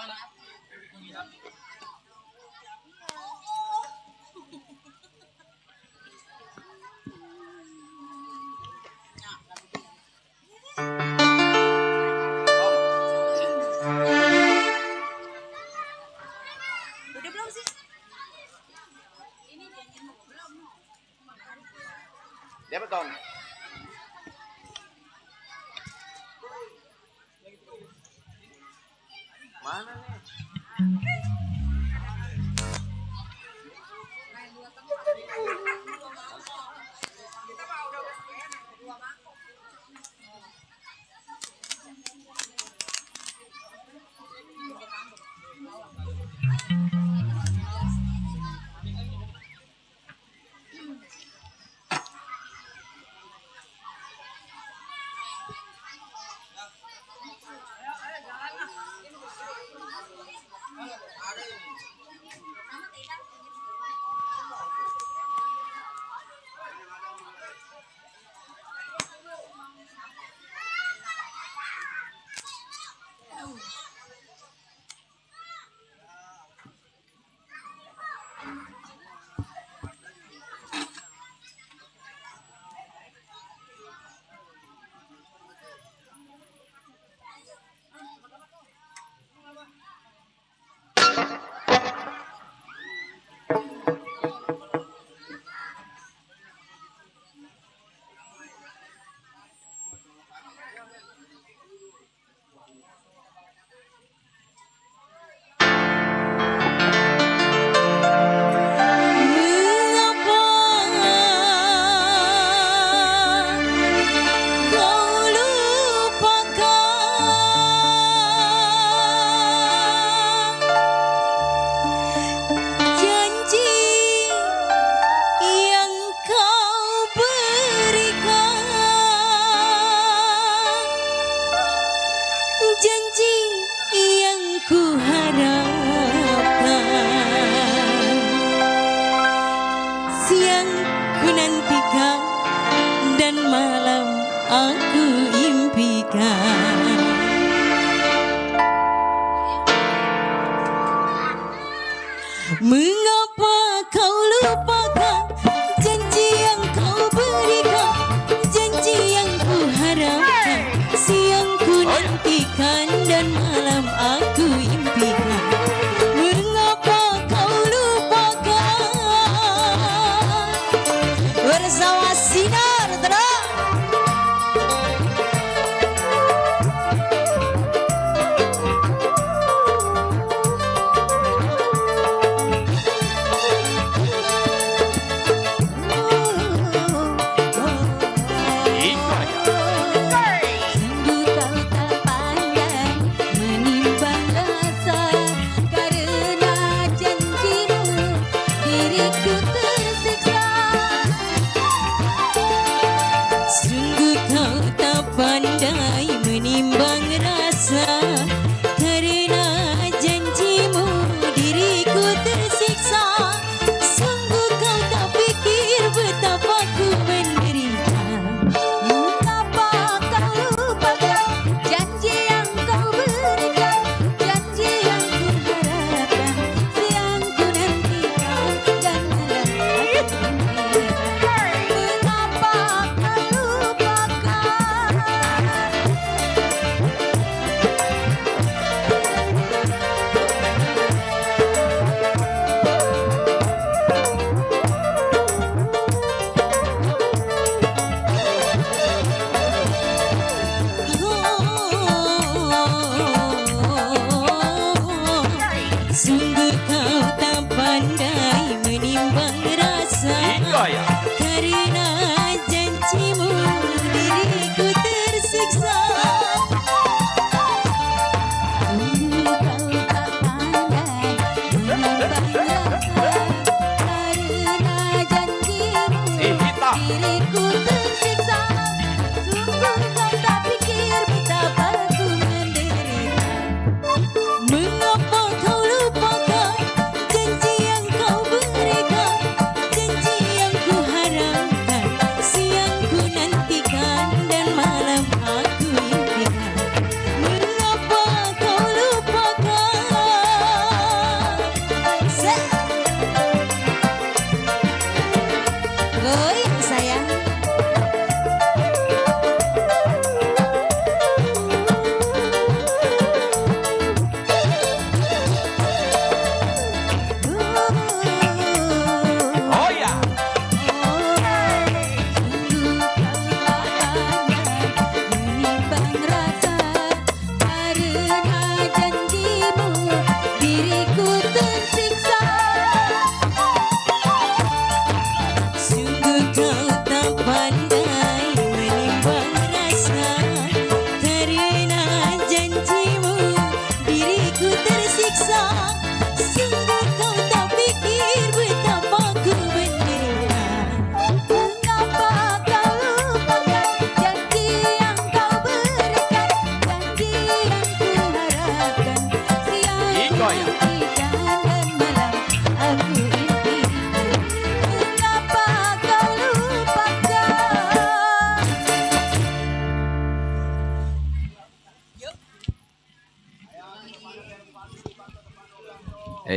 Udah belum sih? Dia betul. Mana nih?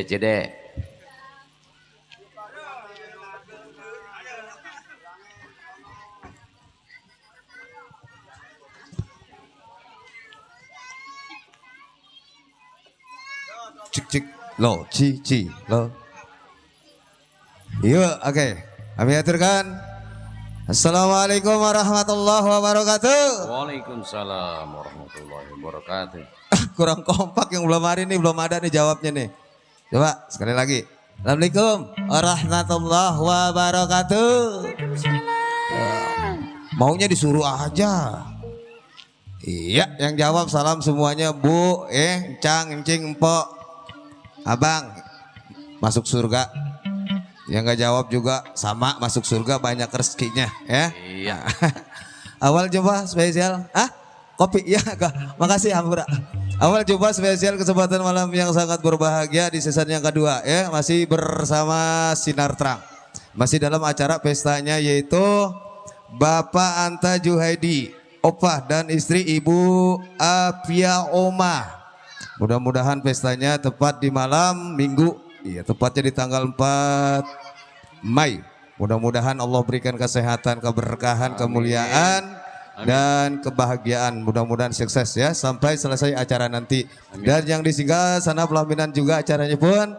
Cede. Cik cik lo ci lo. Yuk, oke. Kami aturkan. Assalamualaikum warahmatullahi wabarakatuh. Waalaikumsalam warahmatullahi wabarakatuh. Kurang kompak yang belum hari ini belum ada nih jawabnya nih. Coba sekali lagi. Assalamualaikum warahmatullahi wabarakatuh. Maunya disuruh aja. Iya, yang jawab salam semuanya Bu, Encang, Encing, Empok, Abang, masuk surga. Yang nggak jawab juga sama masuk surga banyak rezekinya ya. Iya. Awal jumpa spesial, kopi ya, makasih Hampura. Awal jumpa spesial kesempatan malam yang sangat berbahagia di season yang kedua ya, masih bersama Sinar Terang. Masih dalam acara pestanya yaitu Bapak Anta Juhaidi, Opah dan istri Ibu Apia Oma. Mudah-mudahan pestanya tepat di malam Minggu, iya tepatnya di tanggal 4 Mei. Mudah-mudahan Allah berikan kesehatan, keberkahan, kemuliaan, dan kebahagiaan. Mudah-mudahan sukses ya sampai selesai acara nanti. Dan yang disinggah sana pelaminan juga acaranya pun.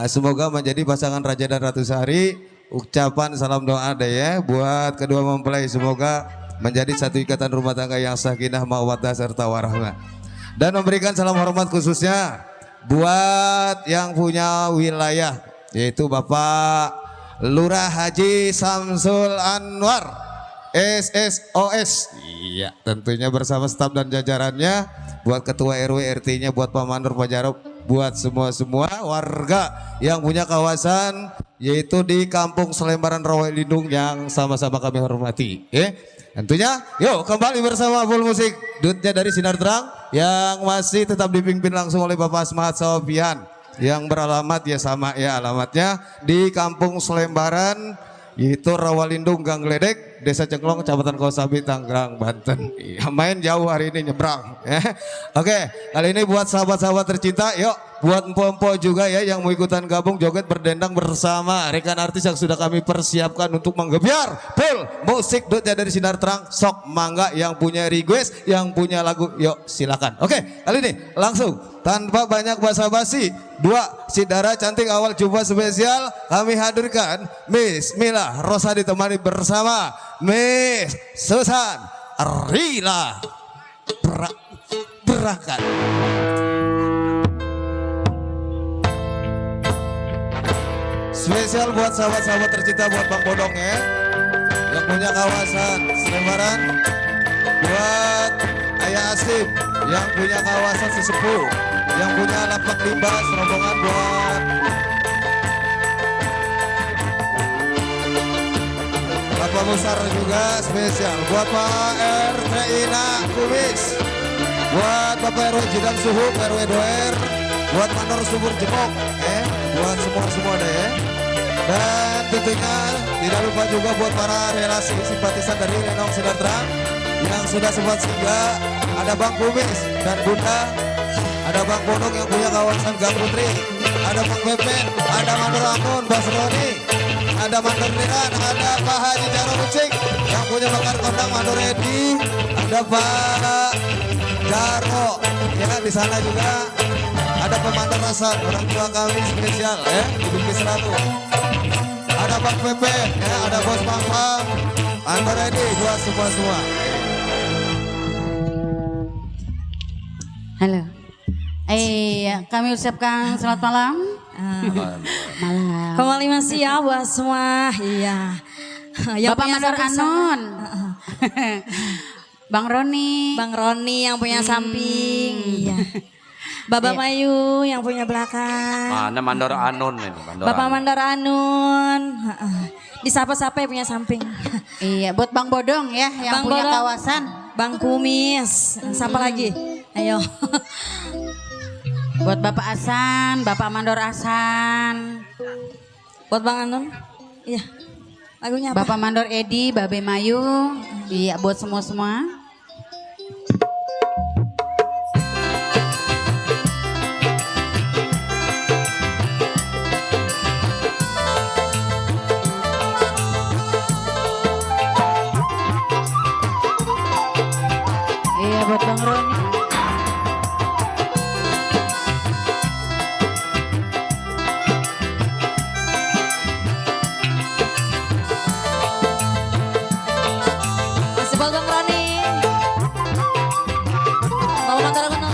Semoga menjadi pasangan Raja dan Ratu Sehari. Ucapan salam doa deh ya buat kedua mempelai. Semoga menjadi satu ikatan rumah tangga yang sakinah, mawaddah serta warahmah. Dan memberikan salam hormat khususnya buat yang punya wilayah yaitu Bapak Lurah Haji Samsul Anwar SSOS. Iya, tentunya bersama staf dan jajarannya, buat ketua RW RT-nya, buat Pak Mandor, Pak Jarop, buat semua warga yang punya kawasan yaitu di Kampung Selembaran Rawalindung yang sama-sama kami hormati. Tentunya yuk kembali bersama full musik dutnya dari Sinar Terang yang masih tetap dipimpin langsung oleh Bapak Asmat Sofian yang beralamat ya sama ya alamatnya di Kampung Selembaran yaitu Rawalindung Gang Gledek, Desa Cengklong, Kecamatan Kosambi, Tangerang, Banten. Ya, main jauh hari ini nyebrang. Oke, kali ini buat sahabat-sahabat tercinta, yuk buat empo-empo juga ya yang mau ikutan gabung joget berdendang bersama rekan artis yang sudah kami persiapkan untuk menggebiar full musik dutnya dari Sinar Terang. Sok mangga yang punya request, yang punya lagu, yuk silakan. Oke, kali ini langsung tanpa banyak basa-basi, dua si Dara cantik awal jumpa spesial kami hadirkan Miss Mila Rosa ditemani bersama Miss Susan Rila Berakat. Spesial buat sahabat-sahabat tercinta, buat Bang Bodong ya yang punya kawasan Selembaran, buat Ayah Asif yang punya kawasan Sesepuh, yang punya lapak limbas rombongan, buat Bapak Musar juga spesial, buat Pak RT Ina Kumis, buat Bapak RW Jidan Suhu, RW Doer, buat Mandor Subur Jepok, buat semua deh ya. Dan tentunya tidak lupa juga buat para relasi simpatisan dari Lenong Sinar Terang yang sudah sempat singgah. Ada Bang Kumis dan Bunda, ada Bang Bodong yang punya kawasan Gang Putri, ada Bang Pepen, ada Mandor Amun, Bas Roni, ada Mandor Niran, ada Pak Haji Jaro Ucing yang punya bakar kondang Mandor Edi, ada Pak Jaro ya di sana juga. Ada Pemandor Rasan, orang tua kami spesial ya di Bukit Seratu. Ada Bang Pepe, ya, ada Bos Pang, Andor Edi, buat semua. Halo. Kami ucapkan selamat malam. Malam. Kembali masih ya buat semua. Iya. Yang Bapak punya Mandor samping Anon. Bang Roni. Bang Roni yang punya samping. Iya. Bapak Mayu yang punya belakang. Mana Mandor Anon ini? Bapak Mandor Anun. Disapa-sapa yang punya samping. Iya, buat Bang Bodong ya yang Bang punya Bodong. kawasan. Bang Kumis. Siapa lagi? Ayo. Buat Bapak Asan, Bapak Mandor Asan. Buat Bang Anun. Iya. Lagunya apa? Bapak Mandor Edi, Babe Mayu. Iya, buat semua. Bang Roni. Masih buat Bang Roni. Mau mantar kenal.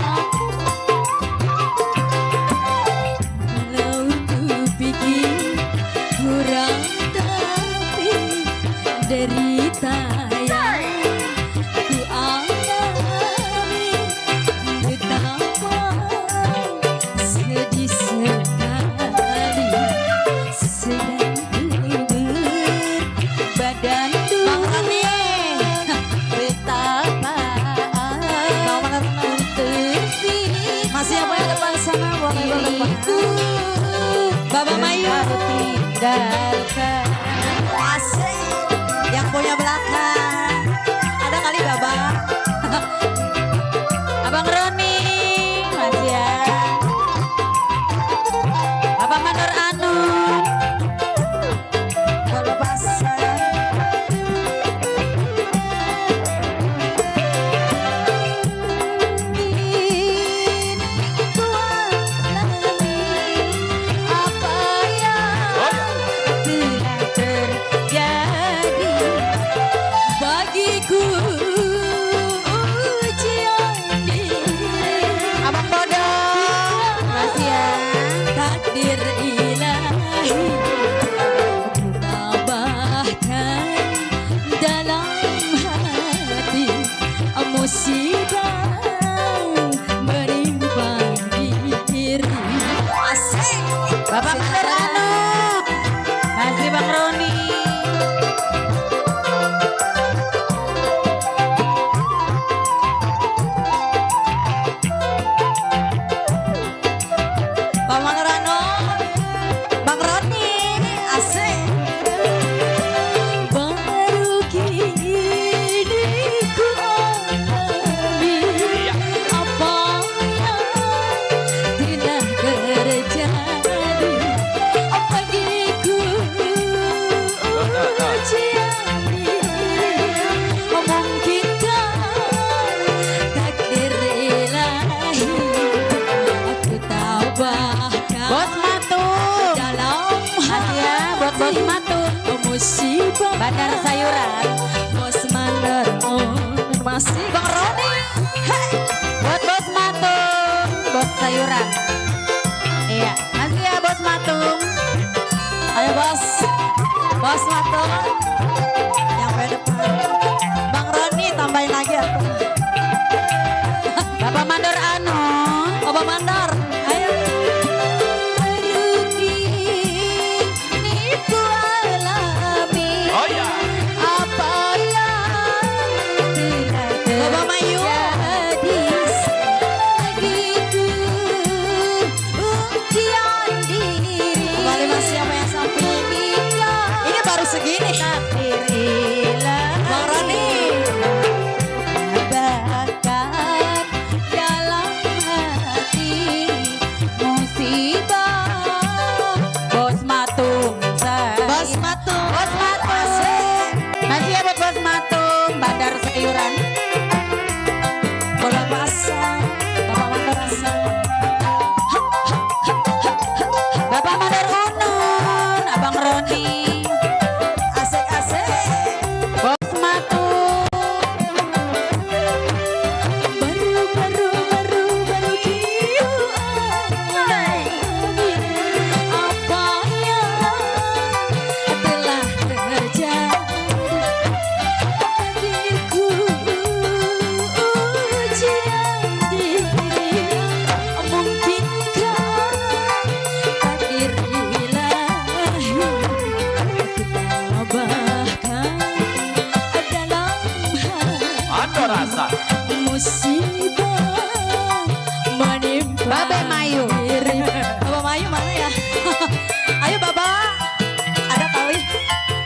Kalau ku pikir kurang tapi derita yang ku alami betapa sedih sekali sedang ku berbadan dua betapa terpilih Masih apa yang depan sana? Boleh depan. Baba Mayu. Tinggalkan. Asik. Yang punya belakang. Ada kali Baba. Abang Roni, masih ya. Bapak Mandor Anun. Kalau pasang. apa yang telah terjadi bagiku ujian diri Abang Bodong, masih ya. takdir ilahi bahkan dalam hati musibah menimpa diri Asik. Bapak Mandor Anun, masih Bang Roni. Bang Manorano. Bang Roni. Asik. baru kini ku alami apa yang telah terjadi bagiku ujian diri mungkinkah takdir ilahi aku tabahkan Bos Matung, dalam masih ya. Buat Bos Matung, musibah Bandar Sayuran. Bos Mandar masih Bang Roni. Hei. Buat Bos Matung, Bos Sayuran. Iya, masih ya Bos Matung. Ayo bos. Bos Matung. Yang pada depan. Bang Roni tambahin lagi aku. Bapak Mandor Anun. Bapak Mandar. Ayo. ini ku alami apa yang telah Bapak Mayu. terjadi bagiku ujian diri Kembali masih apa yang samping. Ini baru segini. Takdir ilahi. Bang Roni. bakat dalam hati musibah Bos Matung. Bos Matung. Bos Matung. Masih ya buat Bos Matung, Bandar Sayuran. Bola pasang. Bapak Mandar pasang. Bapak Mandor Anun, Abang Roni. Asik-asik. Bos Matung. baru kiu alami apa yang telah terjadi bagiku ujian diri mungkinkah takdir ilahi aku tabahkan dalam Ada rasa. musibah menimpa Babe Mayu. diri. Bapak Mayu mana ya? Ayo Bapak. Ada kali.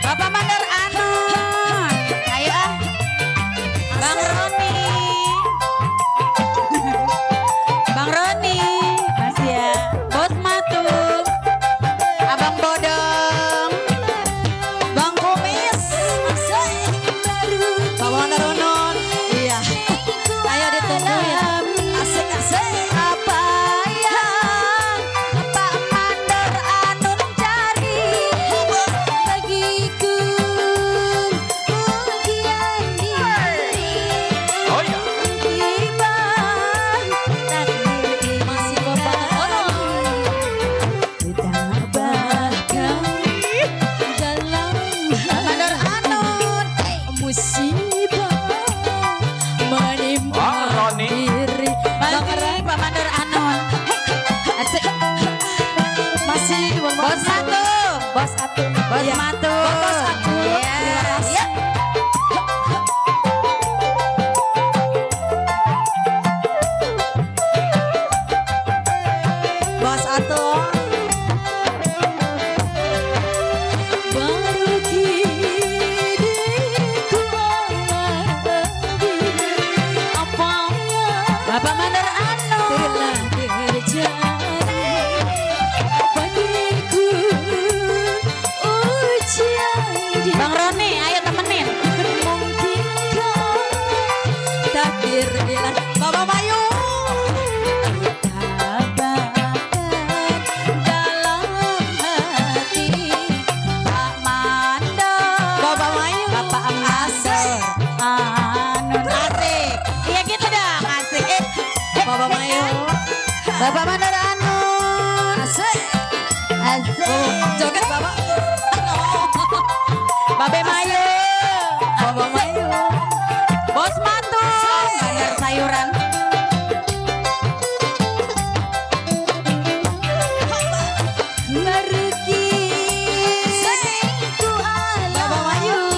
Bapak Mandor Anun. Ayo ah. Bang Roni. Bang Roni. Masih ya. Bos Matung. Abang Bodong. Bang Kumis. Asik. Bapak Mandar Unun. Iya. Ayo ditunggu. Bos Atu. Bos Iya. Matun. Bos Atu. Iya. Terima kasih. Iya. Bos Atu. Baru kini ku alami apa yang Bapak Mandor Anu. telah terjadi bagiku ujian di Bang Roni, ayo temenin. mungkinkah takdir ialah Bapak Mayu. dalam hati Pak Mandor. Bapak Mayu. Bapak Mandor Anu. Asik. Iya gitu dong, asik. Bapak Mayu. Bapak Mandor Anu. Asik. Asik. Joget Bapak. Babe Mayu. Bapak Mayu. Bos Matun. Bandar sayuran. baru kini ku Bapak Mayu.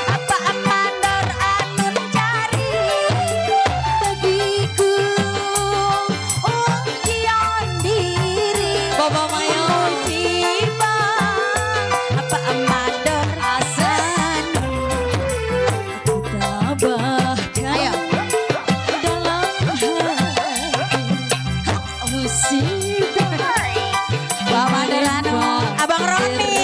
Apa Mandor Anu cari bagiku ujian diri. Bapak Mayu. Musibah. Apa Mandor Anu. tabahkan Ayo. dalam hati musibah Bapak Mandor Anu. Abang Roni.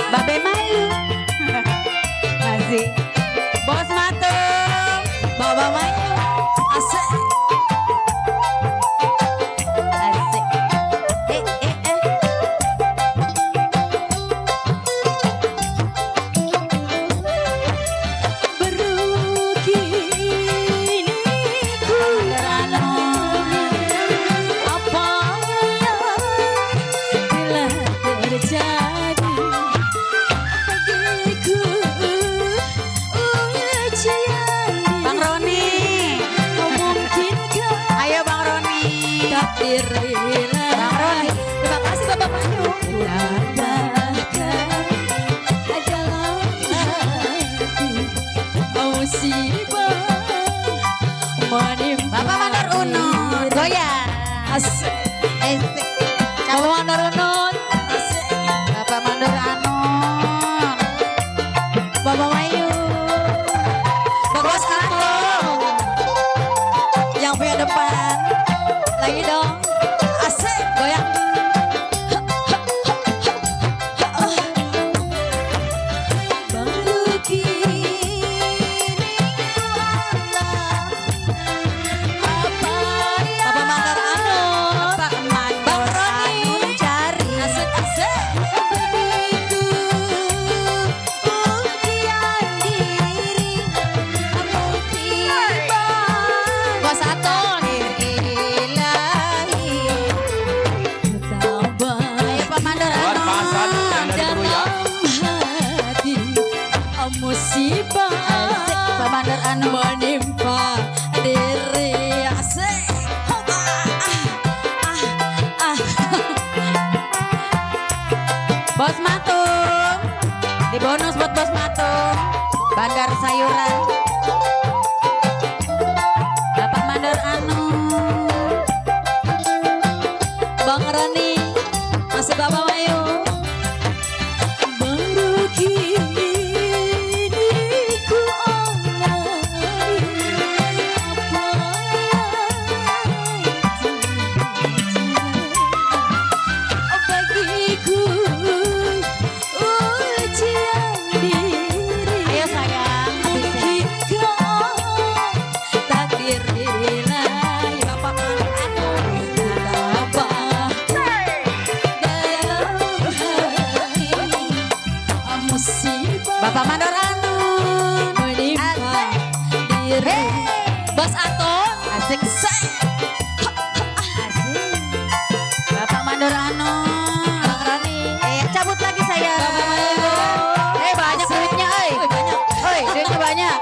Babe Mayu. Masih. Bos Matun. Bapak Mayu. Asik. Asik. baru kini ku alami apa yang telah terjadi bagiku ujian Bang Roni. mungkinkah Ayo Bang Roni. takdir Bang ilahi Roni. Terima kasih Bapak Mayu. tambahkan dalam hati musibah menimpa Bapak Mandor Unun. Goyang. Asik. Asik. Bapak Mandor Unun. Bapak Mandor Anun. Bapak Mayu. Bos Atu. Yang punya depan. Lagi dong. Asik. Goyang. baru kini ku alami apa yang Bapak Mandor Anun. Bapak Mandor Bang Roni. Anun cari. Asik asik. bagiku ujian diri musibah Bos Atun. Ilahi. tabah Ayo Pak Mandor Buat Anun. pasar yang dari dulu ya. hati musibah Pak Mandor Anun. menimpa diri Asik. Bos Matun. Di bonus buat Bos Matun. Bandar sayuran. Bapak Mandor Anun. Bang Roni. Masih Bapak Mayu. baru kini ku alami apa yang bagiku ujian diri Ayo sayang. habisin. mungkinkah takdir ilahi Bapak Mandor Anun. tabah dalam hati musibah Bapak Mandor Anun. menimpa diri Bos Atun. Asik. Asik. Bapak Mandor Anun. Bang Roni. Cabut lagi saya. Bapak Mayu. Banyak duitnya, Banyak. duitnya banyak.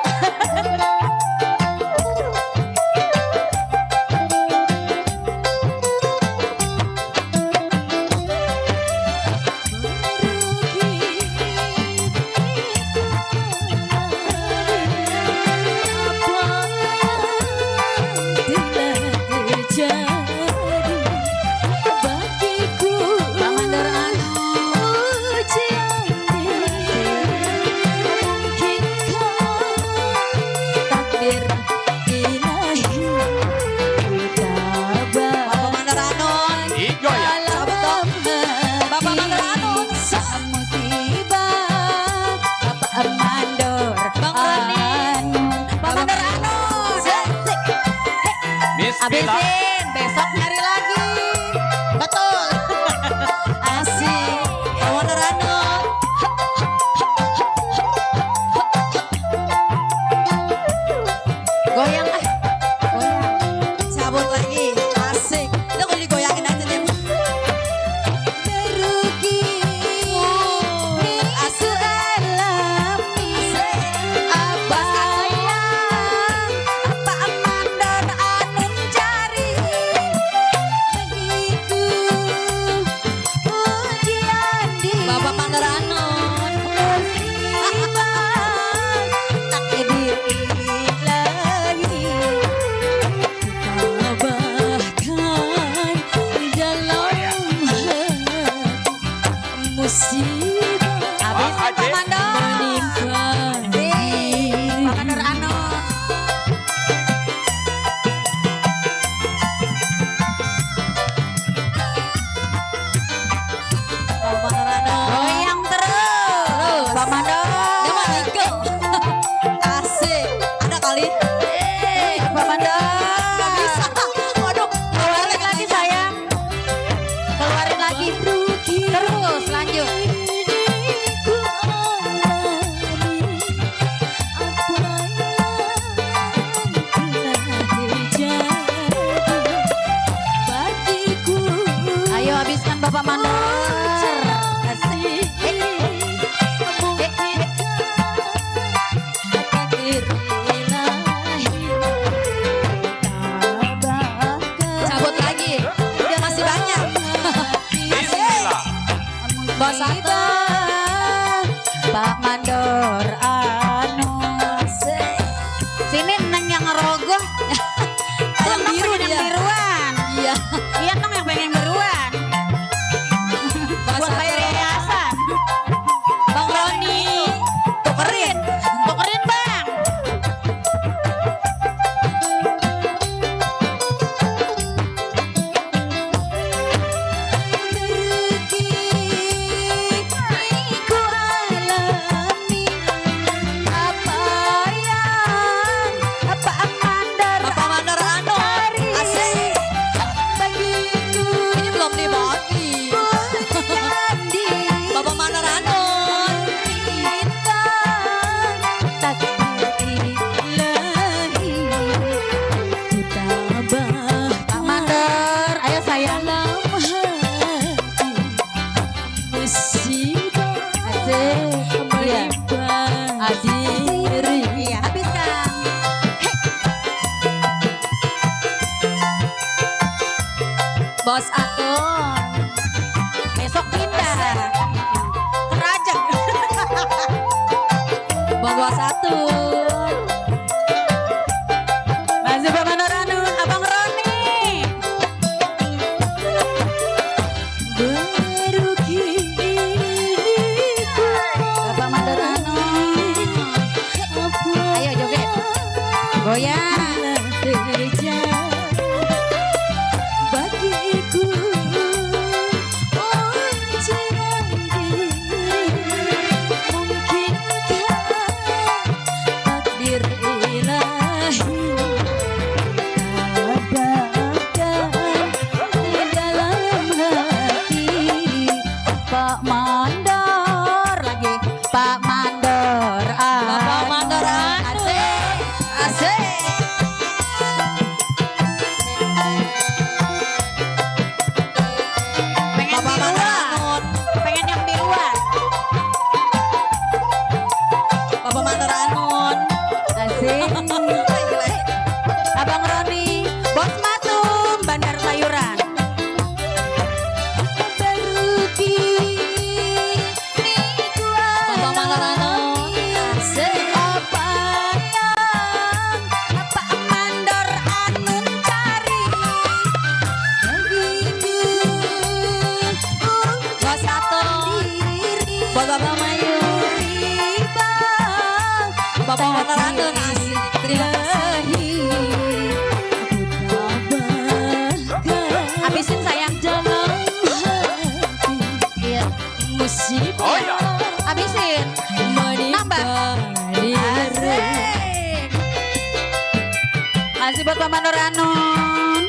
Habisin, besok nyari lagi. Betul. Asik. Pamander Anon. Goyang ah. Goyang. Cabut lagi. Asik. Itu kalau digoyangin aja deh. Merugi Asik. alami apa yang Apa mandor anun cari. begitu ujian di Bapak Pamander Anon. takdir ilahi bahkan dalam hati musibah Habisin Aje. Pak Mandor. menimpa Pak Mandor anun. Bapak Pamander Anon. Goyang terus. Pak Mandor. Dia mah Niko. Asik. Ada kali. Pak Mandor. Gak bisa. Waduh. Keluarin lagi sayang. Keluarin lagi. Terus lanjut. diriku alami apa yang telah terjadi bagiku. Ayo habiskan Bapak Mandor. Asik. Takdir ilahi tabahkan Cabut lagi. Dia masih banyak. Bismillah. Bos Satu. Pak Mandor anu. Sini neng yang ngerogoh. Yang biru pengen yang dia. biruan. Iya. Iya nong yang pengen biruan. Bos Buat bayar Satu. yayasan. Bang Roni. Tukerin. Tukerin bang. ku alami apa mandor Bapak Mandor Anon. Asik. begitu Ini belum dibagi. jadi Bapak Mandor Anon. kita takdir ilahi ku tabahkan Pak Mandor. Ayo sayang. dalam hati musibah Asik. Iya. menimpa Asik. diri. Iya habiskan. Bos Aton. Besok pindah. Kerajaan. Bang Satu. Masih Pak Mandor Anun, Abang Roni. Merugi Bapak Mandor Anun. apa Ayo joget. Goyang. yang terjadi bagiku ujian diri mungkinkah takdir ilahi tabahkan di dalam hati Pak Mandor lagi. Pak Mandor. Bapak Mandor Anun. Asik. Asik. Pengen Bapak Mandor biruan. Anon. Pengen yang biruan. Bapak Mandor Anon. Asik. Abang Roni. Bos Matum. Bandar Sayuran. berugi Bapak Mandor Anon. Asik. apa Mandor Anun cari. begitu Bos Satu. diri Buat Bapak Mayuri. Bapak Mandor Anon. Asik. Terima kasih. Habisin sayang. dalam hati Iya. musibah Oh ya. Habisin. menimpa diri. Asik. Masih buat Pak Mandor Anun.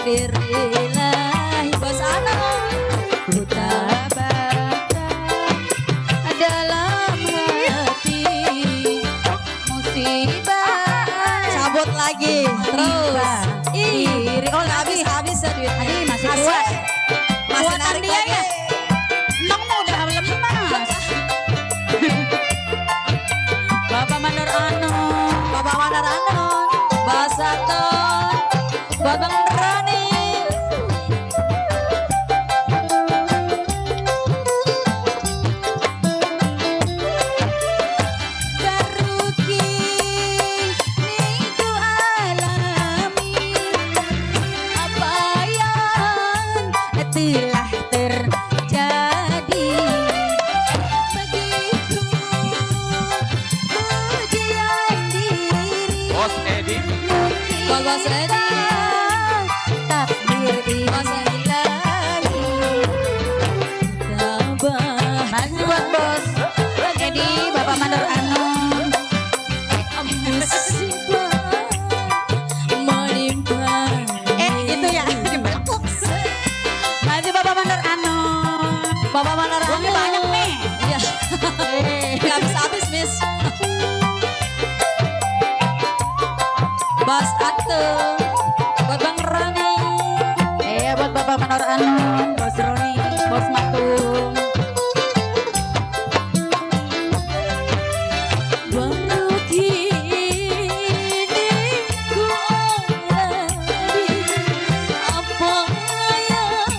takdir ilahi. Bos Ana ku dalam hati Musibah. Cabut lagi. Terus. Iri. Oh, Nggak habis-habis ya duitnya. Adi masih Asik. kuat. Masih Kuatan narik dia lagi. ya. Nong mau udah lemas. Bapak Mandor Ano. Bapak Mandor Anon, Mbak Saton, buat Bang Rani. Karuki niku alami apa yang telah terjadi begitu ujian diri Bos Edi. Buat Bos Edi. takdir ilahi. Masih buat bos Edi, Bapak Mandor Ano. Musibah menimpa Itu ya dibelakuk. Masih Bapak Mandor Ano. Bapak Mandor Uangnya Anon. banyak nih. Iya. Nggak habis-habis, Miss. Bos Atung, buat Bang Rani. Buat Bapak Mandor Ano, Bos Roni, Bos Matung. baru kini ku alami apa yang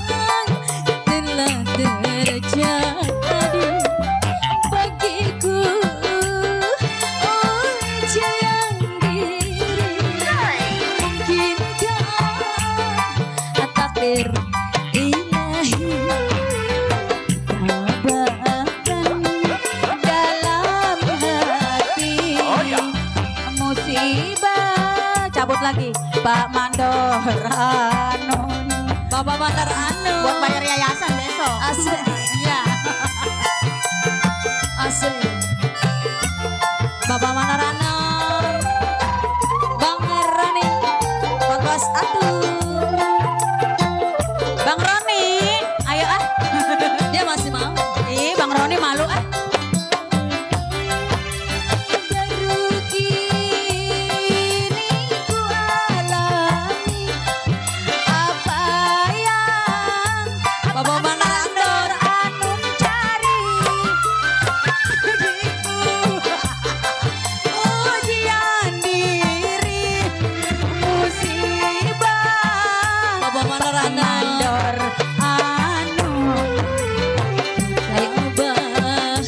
telah terjadi bagiku ujian diri mungkinkah takdir ilahi Tabahkan dalam hati Oh ya. musibah. Cabut lagi Pak Mandor Ano. Bapak Mandor Anon. Buat bayar yayasan besok. Asik. Iya. Asik. Bapak Mandor Anon, Bang Rani, buat Bos Atung. Bang Roni, ayo ah. Dia masih mau. Ih, Bang Roni malu ah. baru kini ku alami Apa yang Bapak Mandor Anu cari ujian diri musibah. Bapak Mandor Anon. Mandor Anu. bahkan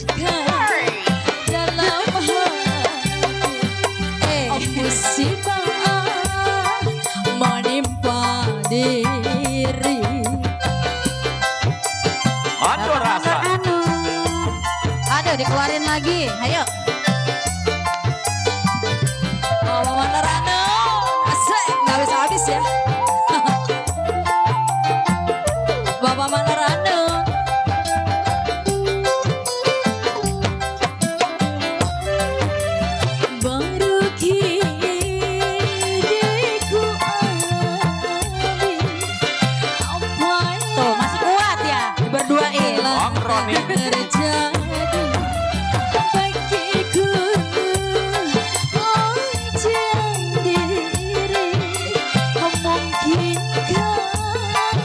dalam hati musibah menimpa diri. Mandor rasa. Anu. Aduh, dikeluarin lagi. Ayo. Bapak Mandor Anon. Asik. Nggak habis-habis ya. Bapak Mandor Anon. Baru kini ku alami apa Tuh, masih kuat ya. Berduain. Bang Roni. terjadi bagiku ujian diri memungkinkan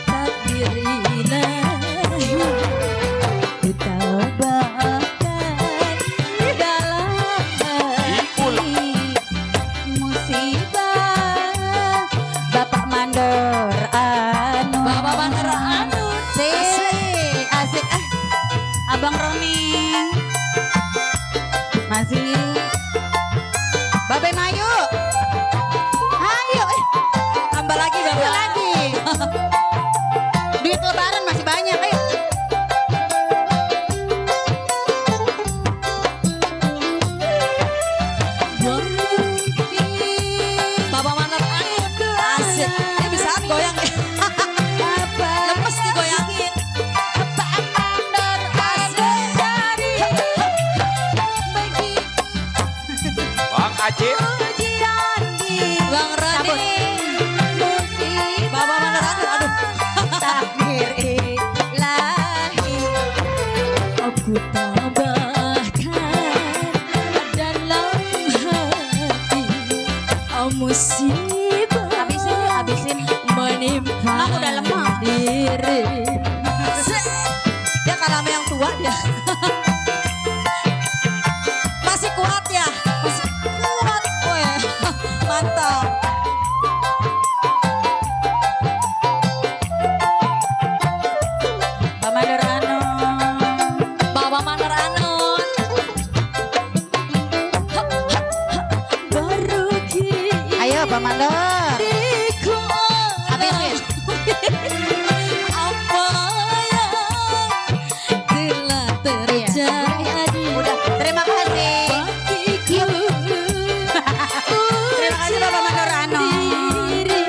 takdir ilahi ku tabahkan Dalam hati musibah. Bapak Mandor Anu. Bapak Mandor Anon. Asik, asik ah. Abang Roni. Masih. Babe Mayu. Ayo, Tambah lagi ayo Bapak. lagi. Duit lebaran masih banyak, ayo. Bapak Mandor Anon. Asik. Dia bisa goyang ya. Apa Lemes digoyangin. Bapak Mandor Anu cari bagi Bang Acit. ujian di Bang Rani. musibah. Bapak Habisin yuk, habisin. menimpa Emang udah lemah. diri. Dia karena yang tua dia. Masih kuat ya? Masih kuat. Weh, mantap. Pak Mandor Anon. Bawa Mandor Anon. Baru kini Ayo Pak Mandor. ku Habisin. apa yang telah terjadi Udah, terima kasih. bagiku. Terima kasih Bapak Mandor Anon. Diri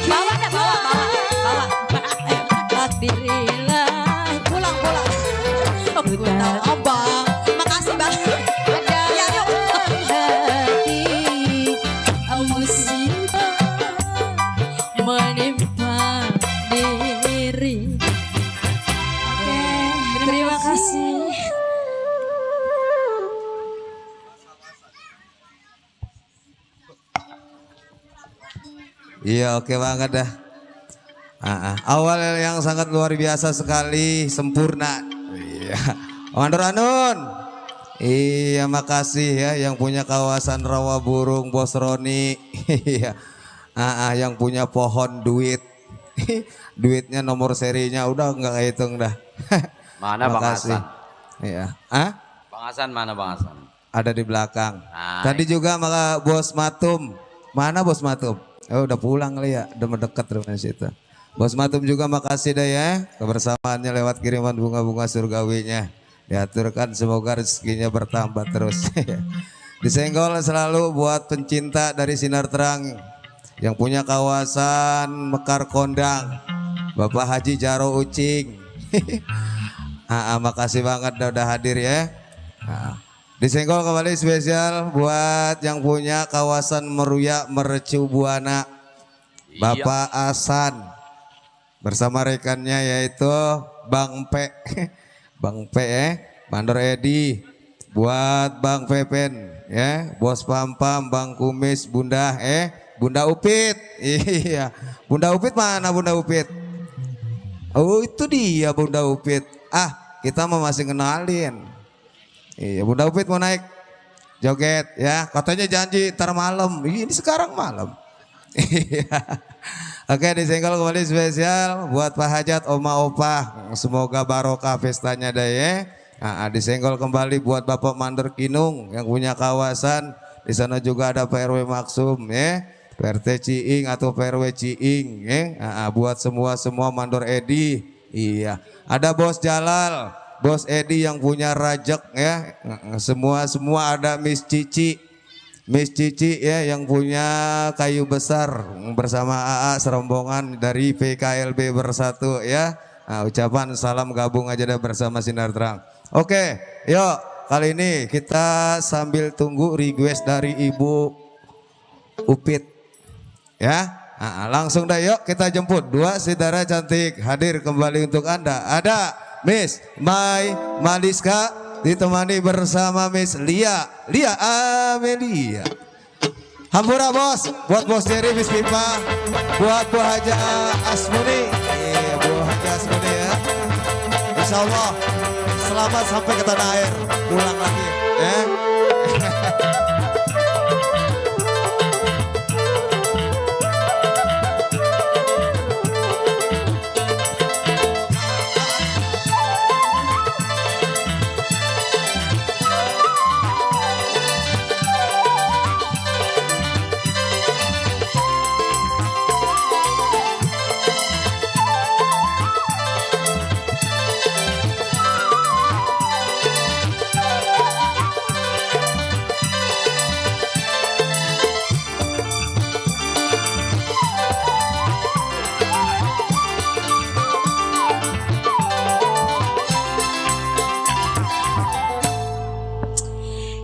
Bawa dah, bawa, bawa, bawa. takdirilah Pulang. Oh, tahu abang. Makasih bang. Ada. Ya yuk. hati musibah menimpa diri. Oke, terima kasih. Iya oke banget dah. Awal yang sangat luar biasa sekali, sempurna. Iya. Mandor Anun. Iya makasih ya yang punya kawasan Rawa Burung Bos Roni. Iya. Yang punya pohon duit. Duitnya nomor serinya udah nggak kehitung dah. Mana Bang Makasih. Hasan? Iya. Bang Hasan mana Bang Hasan? Ada di belakang. Nah, Tadi juga maka Bos Matum. Mana Bos Matum? Oh, udah pulang kali ya, udah mendekat rumah situ. Bos Matum juga makasih dah ya kebersamaannya lewat kiriman bunga-bunga surgawinya. Diaturkan semoga rezekinya bertambah terus. Disenggol selalu buat pencinta dari sinar terang yang punya kawasan Mekar Kondang. Bapak Haji Jaro Ucing. Makasih banget udah hadir ya. Disenggol kembali spesial buat yang punya kawasan Meruya Mercu Buana. Bapak Asan bersama rekannya yaitu Bang P. Bang P Mandor Edi, buat Bang Pepen ya, Bos Pampam, Bang Kumis, Bunda Bunda Upit. Iya. Bunda Upit mana Bunda Upit? Oh, itu dia Bunda Upit. Kita mau masih kenalin. Iya, Bunda Upit mau naik joget ya. Katanya janji ntar malam. Ini sekarang malam. Iya. Oke, disenggol kembali spesial buat Pak Hajat, Oma Opa. Semoga barokah pestanya dah ya. Disenggol kembali buat Bapak Mandor Kinung yang punya kawasan. Di sana juga ada Pak RW Maksum ya. PRT Ciing atau PRW Ciing ya. Buat semua Mandor Edi. Iya. Ada Bos Jalal, Bos Edi yang punya rajak ya. Semua ada Miss Cici. Miss Cici ya yang punya kayu besar bersama AA serombongan dari PKLB Bersatu ya. Ucapan salam gabung aja dah bersama Sinar Terang. Oke, yuk kali ini kita sambil tunggu request dari Ibu Upit ya. Langsung dah yuk kita jemput dua saudara cantik hadir kembali untuk Anda. Ada Miss Mai Maliska ditemani bersama Miss Lia Amelia. Hampura bos, buat Bos Jerry, Miss Pipa, buat Bu Haja Asmuni. Iya, Bu Haja Asmuni ya. Insya Allah selamat sampai ke tanah air, pulang lagi ya.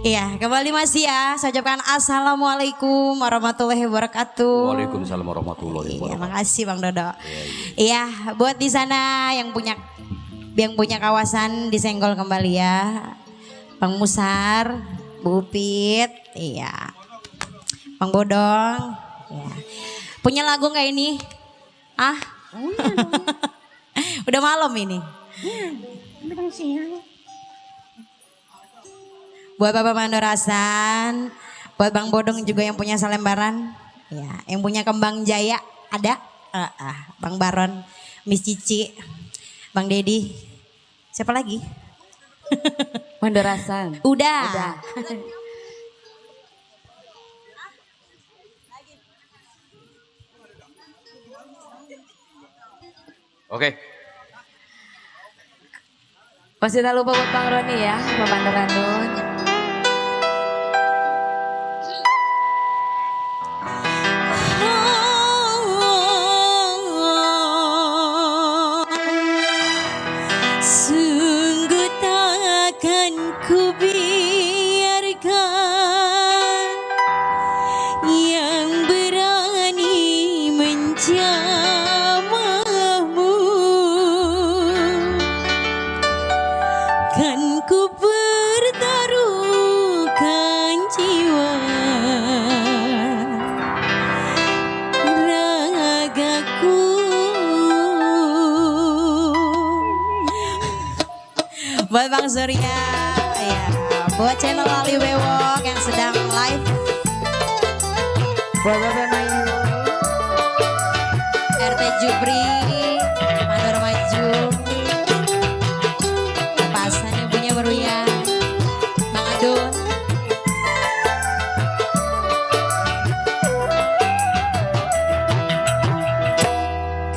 Iya, kembali masih ya. Saya ucapkan assalamualaikum warahmatullahi wabarakatuh. Waalaikumsalam warahmatullahi Iya, wabarakatuh. makasih Bang Dodo. Iya, buat di sana yang punya kawasan disenggol kembali ya. Bang Musar, Bu Upit, iya. Bang Bodong. Ya. Punya lagu nggak ini? Ah? Udah malam ini. Buat Bapak Mandorasan, buat Bang Bodong juga yang punya selembaran. Ya, yang punya Kembang Jaya ada. Bang Baron, Miss Cici, Bang Dedi. Siapa lagi? Mandorasan. Udah. Oke. Masih tak lupa buat Bang Roni ya, Bapak Randun. Sungguh takkan ku biarkan yang berani menjamahmu, kan ku pertaruhkan jiwa ragaku. Buat Bang Surya, ya, buat channel Ali Bewok yang sedang live, Buat Bapak Mayu. RT Jupri, Mandor Maju, pasan ibunya Beruya, Bang Adun.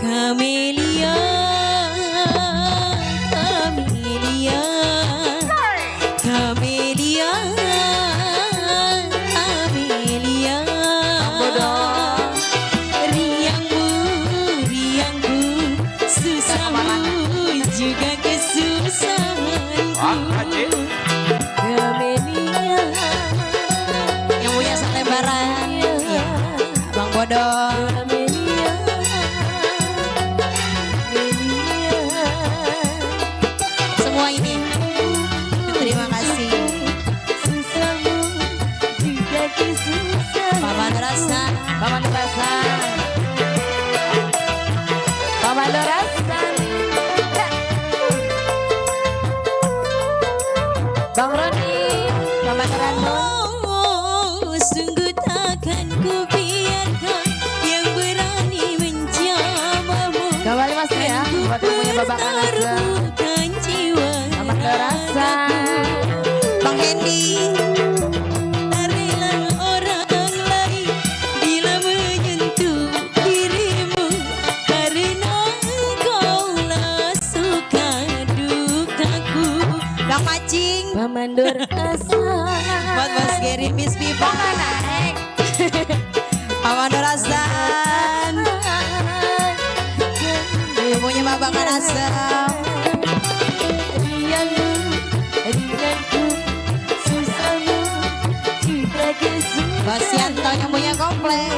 Kamelia, Kamelia, Kamelia, Kamelia. Riangmu, riangku, susahmu juga kesusahanku. Kamelia. Yang punya selebaran, ya, Bang Bodong. Semua ini, terima kasih. Pak Mandorasan, Bapak Mandorasan. Bapak Mandorasan. Bang Roni, Bapak Randun. oh, sungguh takkan ku biarkan yang berani menjamahmu. Kembali Mas ya, buat yang punya Bapak Mandorasan. Taruhkan jiwa Bapak Mandorasan. Bang Hendy. Tarilah orang lain bila menyentuh dirimu, karena engkaulah suka dukaku. Bang Macing. Bapak Mandorasan. Buat Mas Gary, Miss Pipa naik. Pak Mandorasan. Punya Bapak Mandorasan. Riangmu, riangku, susahmu juga kesusahanku. Bos Yanto yang punya komplek.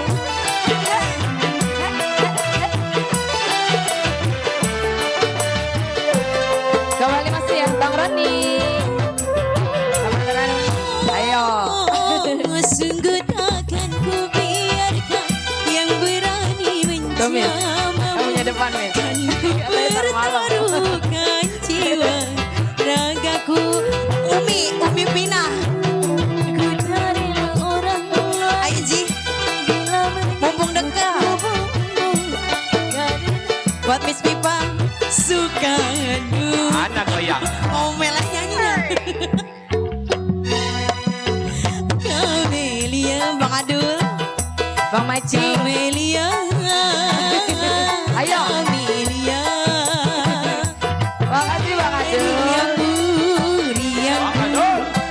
Kembali Mas ya, Bang Roni. Bapak Randun. Ayo. Sungguh takkan ku biarkan yang berani Kamu menjamahmu, punya depan, Min. bertaruhkan jiwa ragaku. Umi Pina. Ku carilah orang lain Ayo Ji, bila mumpung dekat. Buat Miss Pipa, suka Anak goyang. mau melek nyanyinya. Kamelia, Bang Adul, Bang Maci. Kamelia. Ayo. Kamelia. Makasih Bang Adul. Riangmu, riangmu,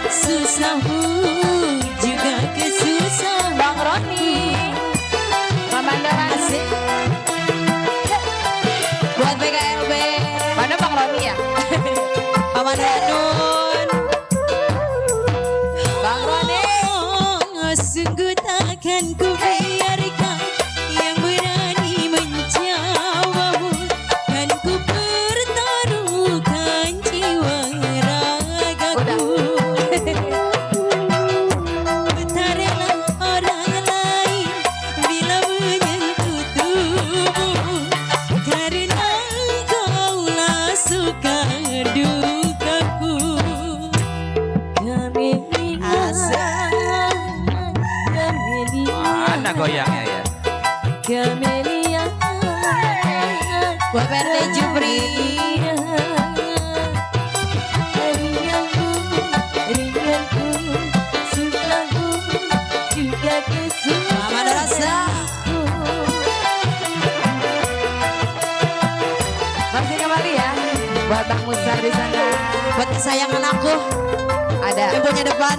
susahmu juga kesusahan. Bang Roni. Bapak Mandorasan. Asik. Buat PKLB, Mana Bang Roni ya? Paman Ranun. Bang Roni. Oh, sungguh takkan ku biarkan yang Anak goyangnya ya. Kamelia. Buat PRT Jupri. Ringanku, ringanku, susahku, juga Mama Dorasa. Masih kembali ya, buat Bang Musar di sana. Buat kesayangan aku. Ada. Yang punya depan.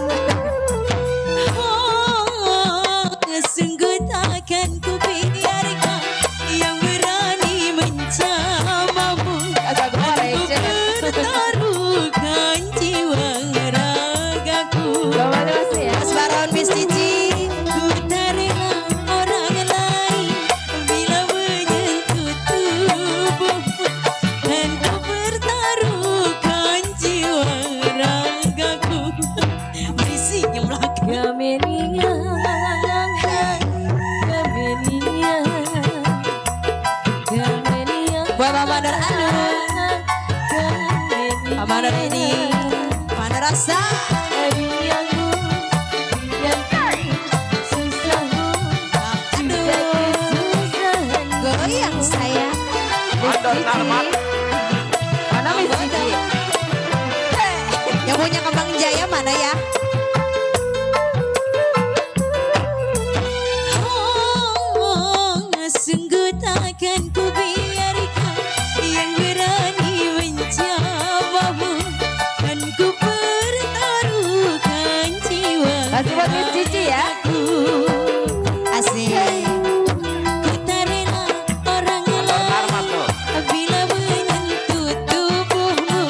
Oh, sungguh takkan ku biarkan yang berani mencabamu. Agak gue receh. Bertaruhkan jiwa ragaku. Bawa terus ya. Mas Baron Miss Cici. Ku tak rela orang lain bila menyentuh tubuhmu. Dan ku bertaruhkan jiwa ragaku. Berisik yang belakang. Kamelia, Kamelia, Kamelia. Buat Mama Nur Anu. Mama Nur ini. Mama Nur Rasa. Goyang saya. Mandor Tarmat. Mana Miss Cici? Yang punya Kembang Jaya mana ya? Oh, sungguh takkan ku biarkan yang berani mencabamu. Dan ku pertaruhkan jiwa. Masih buat Miss Cici ya. Asik. Ku tak rela orang Mandor Tarmat tuh. bila menyentuh tubuhmu.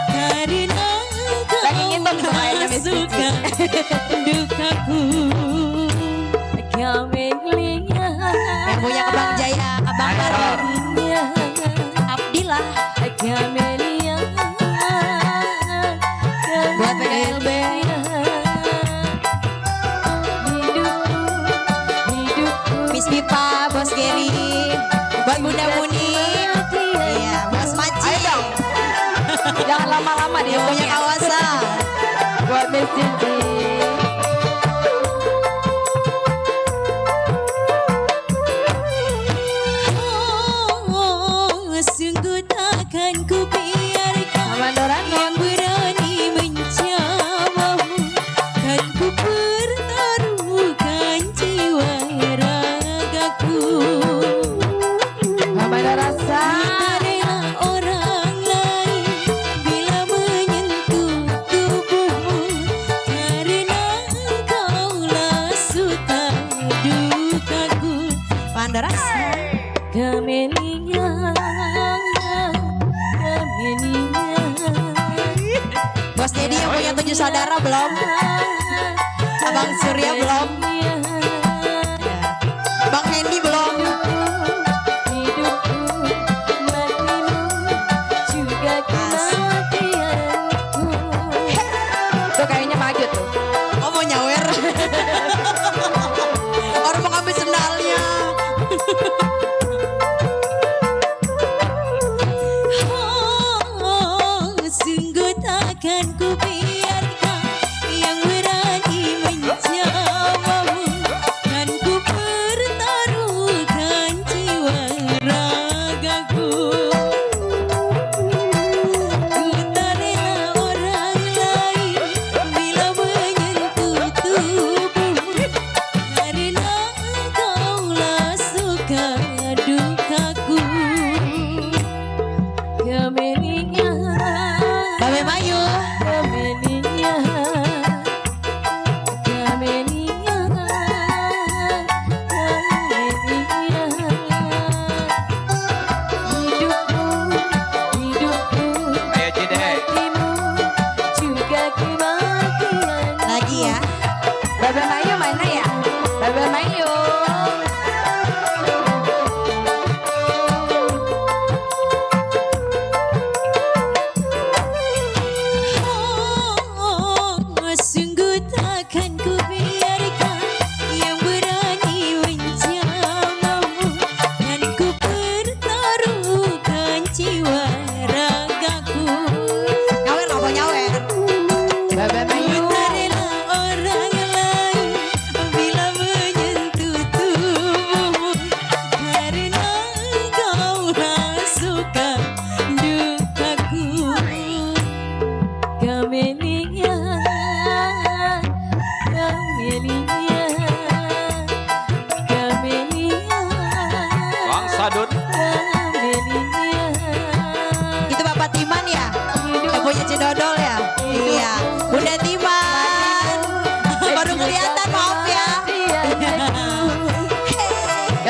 Karena Lagi kau ngitung tuh kayaknya Miss Cici. rasukan dukaku. Kamelia, Yang punya Kembang Jaya, Abang Baron. Abdillah. Kamelia, Buat PKLB. Miss Pipa, Bos Gary. Buat Bunda Muni. Iya, Bos Maci. Ayo dong. Jangan lama-lama dia Yang punya kawasan. buat Miss Cici. Oh, sungguh takkan ku biarkan Amandoran yang berani mencabamu. Kan ku pertaruhkan jiwa ragaku. Mama ada rasa. Tak rela orang lain bila menyentuh tubuhmu. Karena kaulah suka dukaku. Pandarasa. Kamelia, Kamelia. Bos Dedi yang punya 7 saudara belum? Abang Surya belum? Bang Hendy belum? Hidupku, matimu, juga kematianku. Tuh kayaknya maju tuh. Oh mau nyawer? Orang mau ngambil sendalnya. Oh, sungguh takkan ku biarkan yang berani mencabamu. Kan ku pertaruhkan jiwa ragaku. Ku tak rela orang lain bila menyentuh tubuhmu. Karena kaulah suka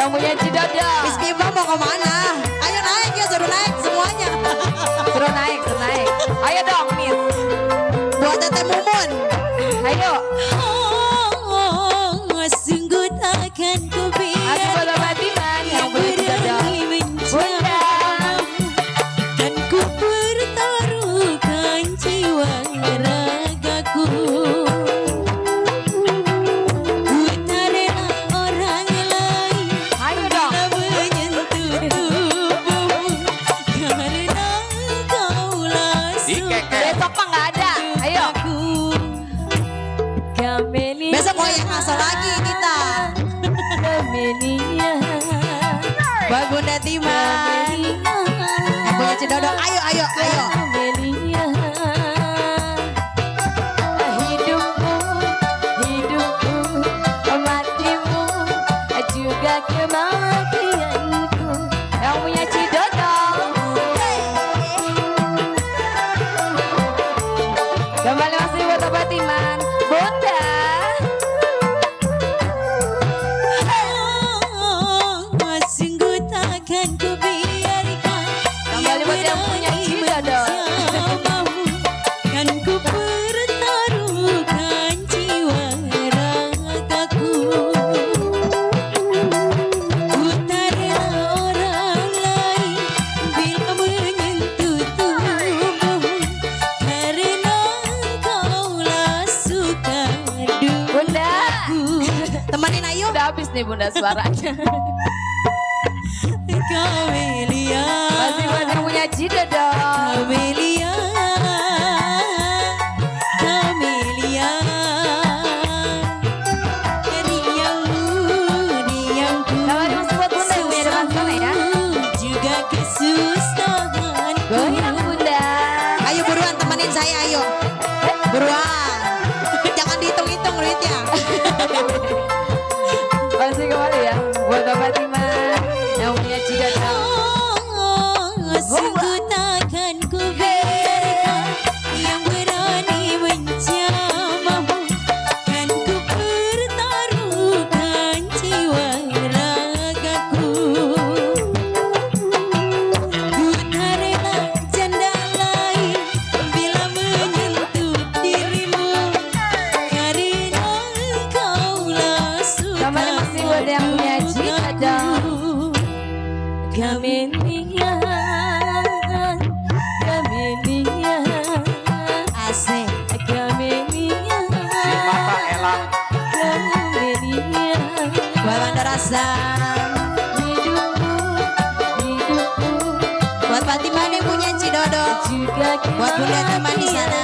Yang punya Cidodo. Miss Bima mau kemana? Ayo naik ya, suruh naik semuanya. Suruh naik, suruh naik. Ayo dong, Miss. Buat Tete Mumun. Ayo. Sungguh takkan ku Aku buat Batiman yang punya Cidodo. Bunda. Dan ku pertaruhkan jiwa ragaku. Ku tak rela orang lain Ayo dong. menyentuh tubuhmu, karena kaulah Dikeke. Besok mah nggak ada. Ayo. aku. Kamelia. Besok mau yang asal lagi kita. Kamelia. Buat Bunda Timan yang punya Cidodo. Ayo, ayo, ayo. Kamelia. Hidupmu, hidupku, matimu, juga kematianku. Yang punya Cidodo. Kembali masih buat Batiman. Bunda. Sungguh takkan ku biarkan Kembali buat yang punya Cidodo. bersamamu. Kan ku pertaruhkan jiwa ragaku. Ku tak rela orang lain bila menyentuh tubuhmu, karena kaulah suka Bunda. dukaku. Temanin Ayu. Udah habis nih Bunda suaranya. Kamelia, Masih buat yang punya Cidodo. Kamelia, Kamelia, riangku, Kembali masih buat Bunda yang punya depan sana ya. juga kesusahan. Goyang Bunda. Ayo buruan temenin saya, ayo. Buruan. Jangan dihitung-hitung duitnya. Masih kembali ya buat Batiman yang punya Cidodo. Sungguh takkan ku biarkan yang berani menjamahmu. Kan ku pertaruhkan jiwa ragaku. Ku tak rela janda lain bila menyentuh dirimu, karena kaulah suka. Kembali masih buat yang punya Cidodo. Kamelia, Kamelia, asik. Kamelia, Si mata elang. Kamelia, buat Mandarasan. Hidupku, hidupku. Buat Fatimah yang punya Cidodo. Buat Bunda Timan di sana.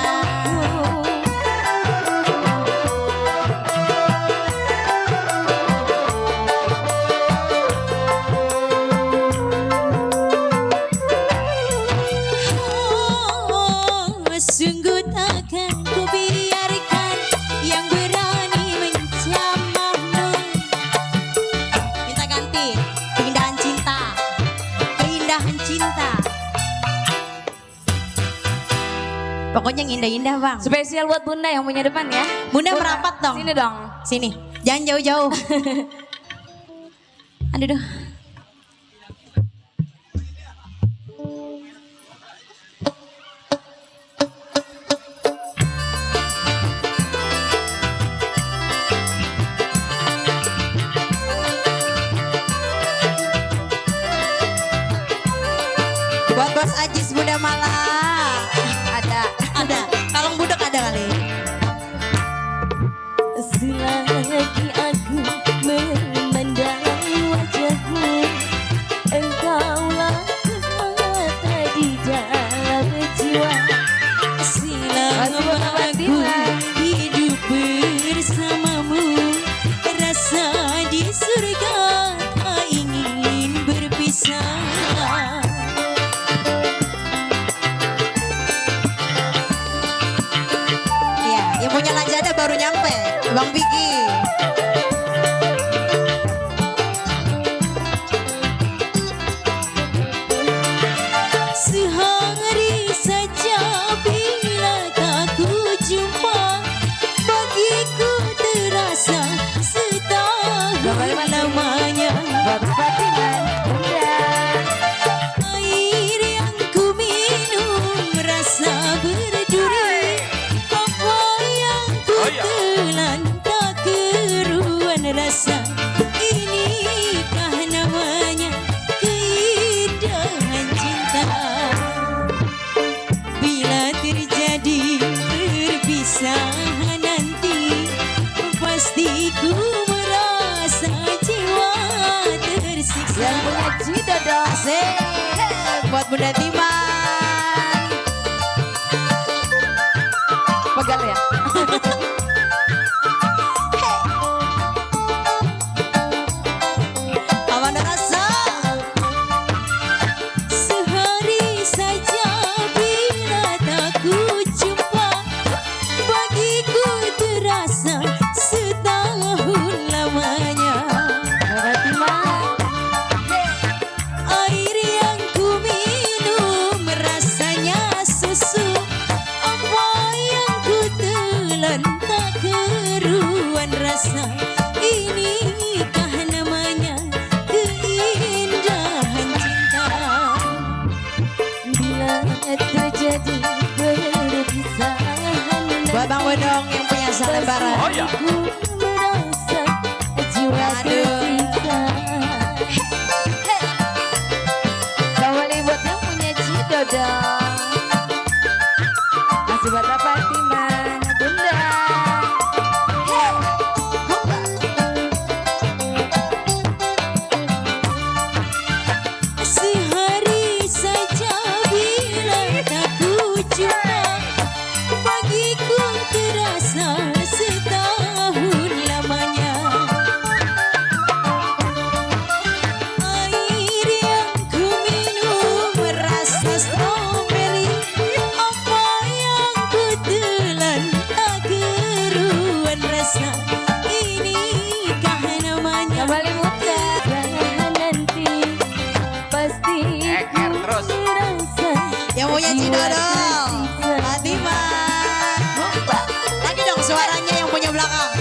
Sungguh takkan ku biarkan yang berani menjamahmu. Minta ganti, keindahan cinta, keindahan cinta. Pokoknya yang indah-indah bang. Spesial buat Bunda yang punya depan ya. Bunda merapat dong. Sini dong. Sini, jangan jauh-jauh. Aduh, duh. Buat Bos Ajis Bunda Malah. Ada. Kalung budak ada kali. Selagi aku memandang wajahmu, engkaulah kemata di dalam jiwa. Selama aku hidup bersamamu, rasa di surga tak ingin berpisah. Iya, yang punya Lajada baru nyampe, Bang Vicky. Sehari saja bila tak ku jumpa, bagiku terasa setahun lamanya. Yang punya Cidodo. Asik. Buat Bunda Timan. Pegal ya. Aman rasa. Sehari saja bila tak ku jumpa, bagiku terasa setahun lamanya. Air yang ku minum rasanya susu, apa yang ku telan tak keruan rasa. Inikah namanya keindahan cinta. Bila terjadi perpisahan, Buat Bang Bodong yang punya salembaran. Oh ya. ku merasa jiwa Aduh. tersiksa. Kembali buat yang punya Cidodo. Masih buat apa Timan? Bunda. Sehari saja bila tak ku jumpa, bagiku terasa setahun lamanya. Air yang ku minum rasa stroberi, apa yang ku telan tak keruan rasa. Inikah namanya Kembali Bunda. nanti pasti Eker terus. merasa Yang punya Cidodo. Mbak Timan. Lagi dong suaranya yang punya belakang.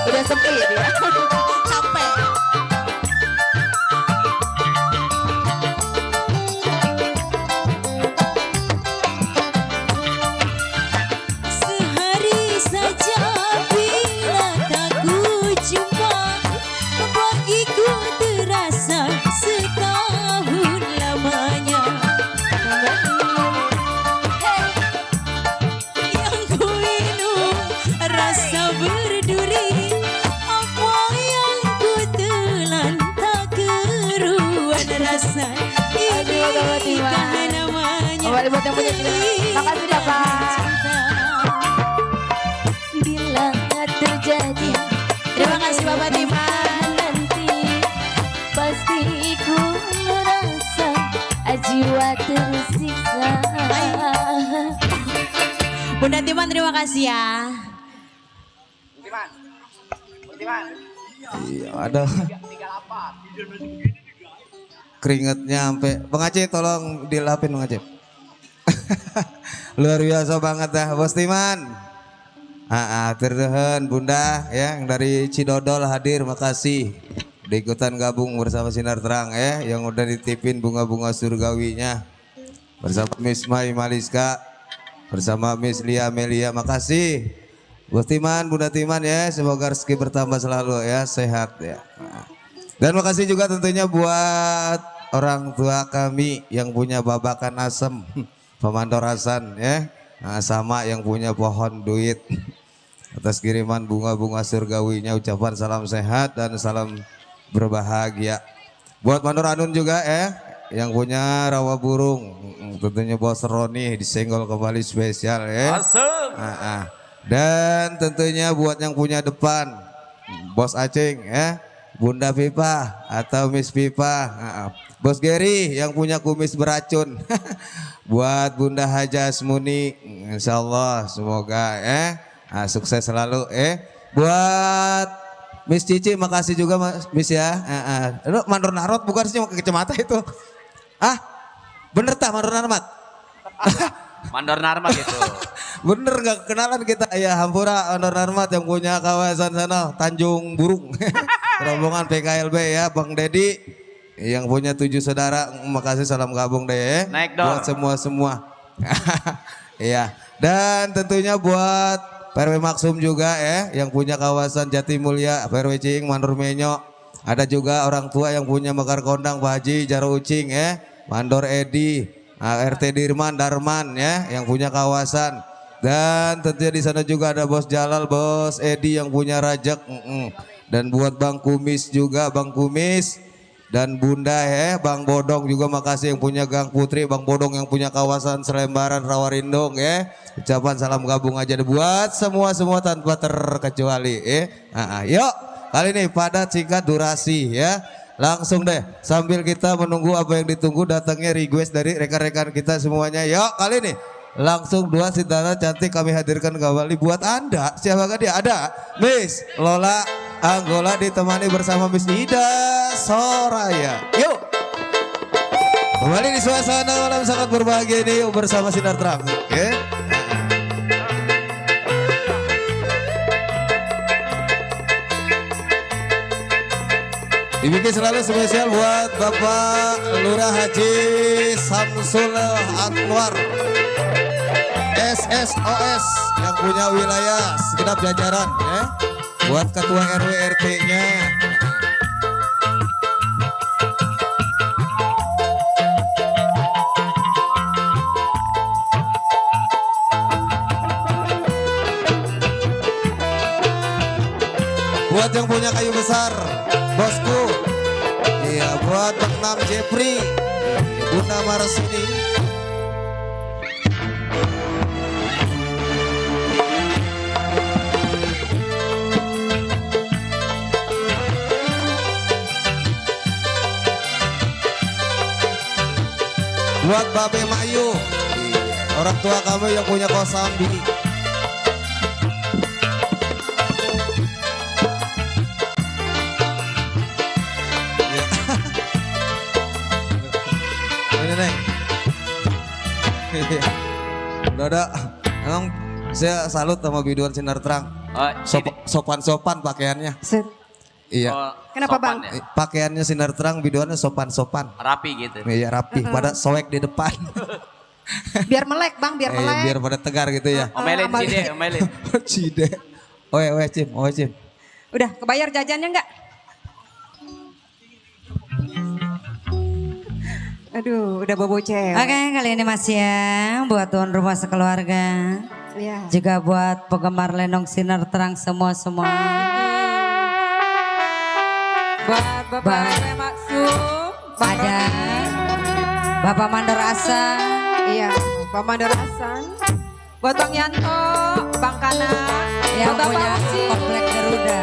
Udah sepi ya dia. Capek. sehari saja bila tak ku jumpa, bagiku terasa setahun lamanya. Yang ku minum rasa berduri, apa yang ku telan tak keruan rasa. Aduh, Inikah namanya Kembali buat yang punya Cidodo. Makasih Bapak. bila terjadi. Terima kasih Bapak Timan. Nanti pasti ku merasa jiwa tersiksa. Bunda Timan terima kasih ya. Timan. Timan. Iya, ada. Keringetnya sampai. Bang Aceh tolong dilapin Bang Aceh. Luar biasa banget dah Bos Timan. Terdehan Bunda ya yang dari Cidodol hadir, makasih. Diikutan gabung bersama Sinar Terang ya yang udah ditipin bunga-bunga surgawinya. Bersama Miss Mai Maliska, bersama Miss Lia Melia, makasih. Bos Timan, Bunda Timan ya, semoga rezeki bertambah selalu ya, sehat ya. Dan makasih juga tentunya buat orang tua kami yang punya babakan asem, Pemandorasan ya, sama yang punya pohon duit. Atas kiriman bunga-bunga surgawinya ucapan salam sehat dan salam berbahagia. Buat Mandor Anun juga ya, yang punya rawa burung, tentunya Bos Roni disenggol kembali spesial ya. Asem. Dan tentunya buat yang punya depan, Bos Aceng ya, Bunda Pipa atau Miss Pipa, Bos Gary yang punya kumis beracun, buat Bunda Haja Asmuni, insya Allah semoga sukses selalu buat Miss Cici, makasih juga Miss ya. Lu Mandor Narot bukan sih ke kecamatan itu? Bener tak Mandor Narmat? Mandor Narmat itu. Bener nggak kenalan kita ya, Hampura Mandor Narmat yang punya kawasan sana Tanjung Burung. Rombongan PKLB ya, Bang Dedi yang punya 7 saudara, makasih salam gabung deh. Naik dong. Buat semua. Iya. Dan tentunya buat PRW Maksum juga ya, yang punya kawasan Jatimulya, PRW Cing, Mandor Menyo. Ada juga orang tua yang punya Mekar Kondang, Pak Haji Jaro Ucing ya, Mandor Edi, RT Dirman Darman ya, yang punya kawasan. Dan tentunya di sana juga ada Bos Jalal, Bos Edi yang punya Rajak. Dan buat Bang Kumis juga, Bang Kumis dan Bunda Bang Bodong juga makasih yang punya Gang Putri, Bang Bodong yang punya kawasan Selembaran Rawarindong Ucapan salam gabung aja buat semua tanpa terkecuali Yuk kali ini padat singkat durasi Langsung deh sambil kita menunggu apa yang ditunggu datangnya request dari rekan-rekan kita semuanya. Yuk kali ini langsung dua sintana cantik kami hadirkan kembali buat Anda. Siapakah dia? Ada Miss Lola Anggola ditemani bersama Miss Ida Soraya. Yuk kembali di suasana malam sangat berbahagia ini bersama Sinar Terang. Dibikin selalu spesial buat Bapak Lurah Haji Samsul Anwar SSOS yang punya wilayah segenap jajaran buat ketua RW RT-nya. Buat yang punya kayu besar bosku, iya buat Bang Nam Jepri, Bunda Marsini. Buat Babe Mayu, orang tua kamu yang punya Kosambi. Udah, emang saya salut sama biduan Sinar Terang. Sopan-sopan pakaiannya. Iya. Kenapa Bang? Pakaiannya Sinar Terang, biduannya sopan-sopan. Rapi gitu. Iya rapi, pada soek di depan. Biar melek Bang, biar melek. Biar pada tegar gitu ya. Omelin Cide, omelin. Cide. Cim. Udah kebayar jajannya enggak? Aduh, udah bobo cewek. Oke, kali ini masih ya buat tuan rumah sekeluarga. Iya. Juga buat penggemar Lenong Sinar Terang semua. Buat Bapak Maksum. Ada Bapak Mandor Asa. Iya, Bapak Mandor Hasan. Buat Bang Yanto, Bang Kana. Yang buat punya Bapak Uci. komplek Garuda.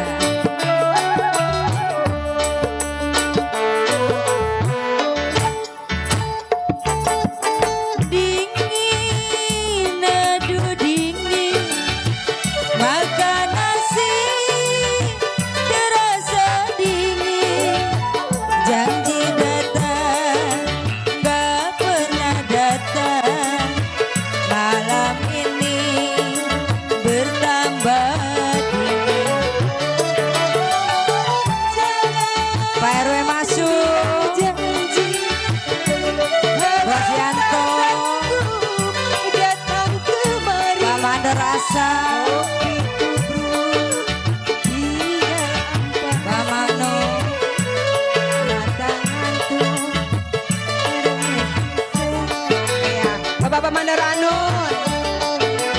Bapak Mandor Anun,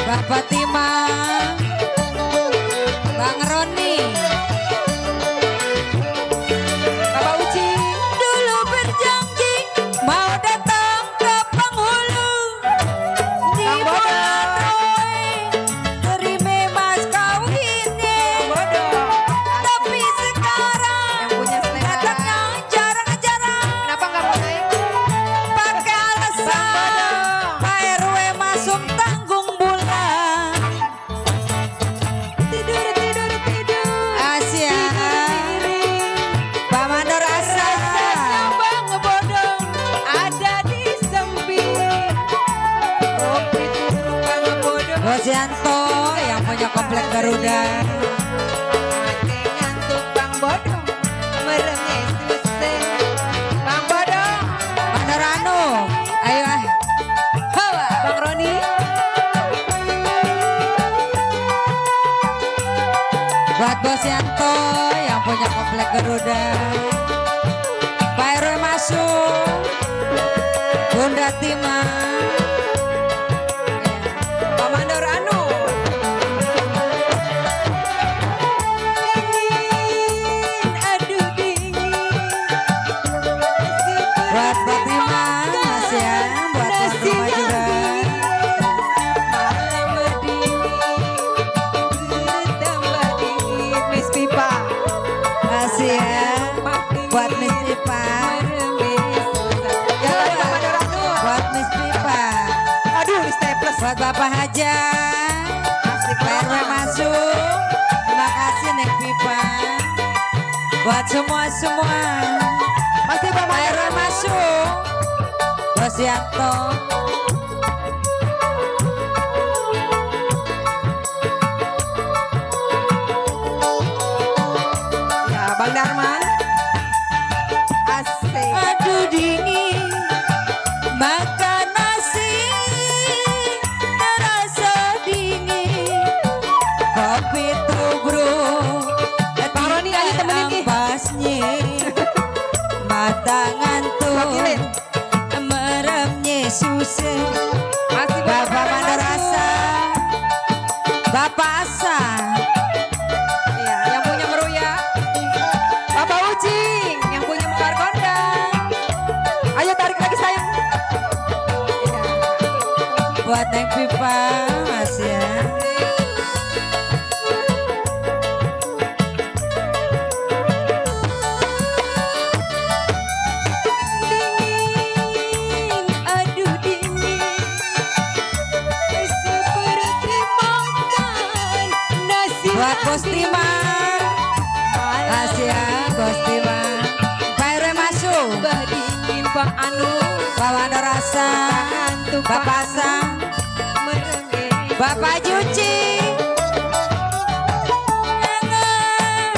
Bapak Timang, Bang Roni, Bapak Uci. dulu berjanji mau datang ke penghulu di Bang Bodo. bulan Roy, terima mas kawinnya, tapi sekarang Yang punya selera. datangnya jarang-jarang. Kenapa nggak mau naik? Pakai alasan Pak RW masuk tanggung bulan. Tidur. Asia Pak Mandor Asa. Bang Bodong ada di sempit. Kopi turun Bang Bodong. Bos Yanto yang punya komplek Garuda. Mati ngantuk Bang Bodong. Merenges susah. Bang Bodong. Mandor Anu, ayo hawa. Bang Roni. Buat Bos Yanto yang punya komplek Garuda. Pak RW masuk. Bunda Timang. Pak Mandor Anu. Buat Miss Pipa. Ya tadi Mama Doranu. Buat Miss Pipa. Aduh, di staples. Buat Bapak Haja. Pak RW masuk. Terima kasih Neng Pipa. Buat semua. Masih Bapak Pak RW masuk. Bos Yanto. Ya, Bang Darman. Asik. Aduh dingin. Makan nasi. Terasa dingin. Kopi tubruk. Bang Roni, ayo temenin nih. Ampasnya. Mata ngantuk. Wakilin. Meremnya susah. Masih Bapak Mandorasa. Bapak Asa. Iya, yang punya Meruya. Bapak Ucing, yang punya Mekar Kondang. Ayo tarik lagi sayang. Iya. Buat Neng Pipa. Mas ya. Dingin, aduh dingin. Seperti makan nasi. Buat Bos Tima. Mas ya. Bos Tima. Pak RW masuk. Bah dingin Pak Anu. Pak Mandorasa. Ngantuk Bapak Asa. merengek. Bapak Juci. Jangan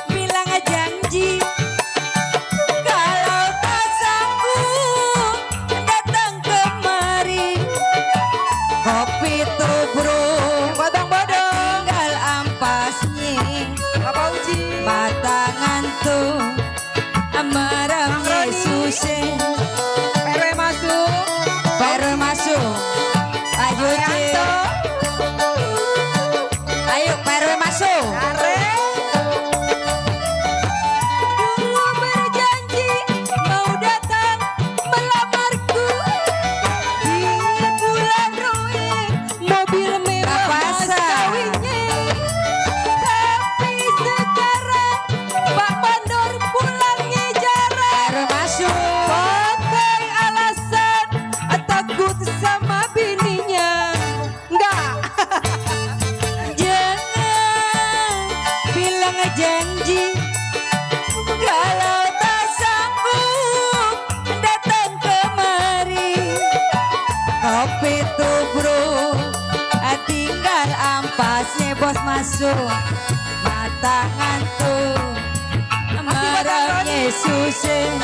bilang janji. Kalau tak sanggup datang kemari. Kopi tubruk. Bodong-bodong. Tinggal ampasnya. Bapak Ucing. Mata ngantuk. Meremnya susah. PRW masuk. Pak RW masuk. Pak Juci. Yanto. Ayo Pak RW masuk. Are. Dulu berjanji mau datang melamarku di bulan Rue, mobil mewah Bapak mas Asa. kawinnya. Tapi sekarang Pak Mandor pulangnya jarang. Pak RW masuk. Pakai alasan takut sama bininya. Enggak. Jangan bilang janji. Kalau tak sanggup datang kemari. Kopi tubruk. Tinggal ampasnya bos masuk. Mata ngantuk. Meremnya susah.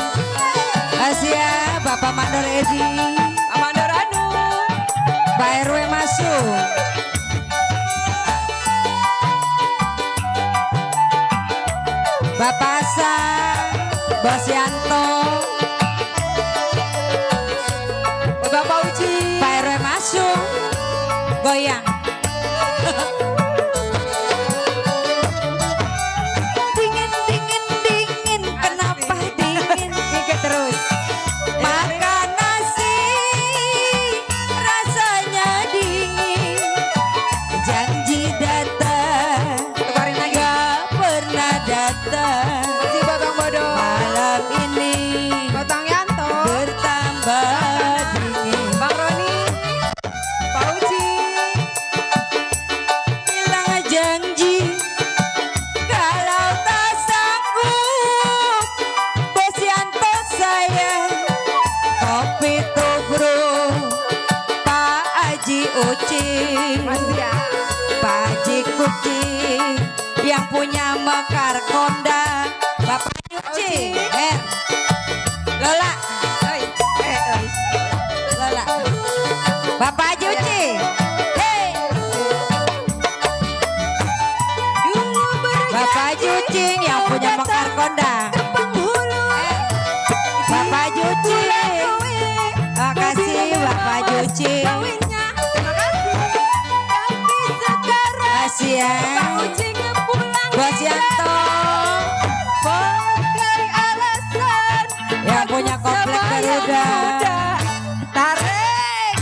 Asia Bapak Mandor Edi. Amanda Ranu. Pak RW masuk. Bapak Asa. Bos Yanto. Bapak Uci. Pak RW masuk. Goyang. Dingin, dingin, dingin. Kenapa dingin? Gigit terus. Makan nasi rasanya dingin. Janji datang, Kemarin lagi. gak pernah datang. Si Batang Bodoh. Malam ini Batang Yanto. bertambah dingin. Bang Roni. Pak Uci. Bilang janji kalau tak sanggup Bos Yanto saya. Kopi tubruk Pak Haji Uci. Masih ya. Pak Haji Kuci yang punya Mekar Kondang. Bapak Uci. Lola. Oi. Lola. Bapak Haji Uci. Hei. Dulu Bapak Haji Uci yang punya Mekar Kondang. penghulu. Bapak Haji Uci. Makasih Bapak Haji Uci. Kawinnya. Terima kasih. Tapi sekarang Kasih ya. Pak Uci ngepulang. Bos Yanto. Pakai alasan Yang punya komplek sama yang Garuda. muda. Tarik.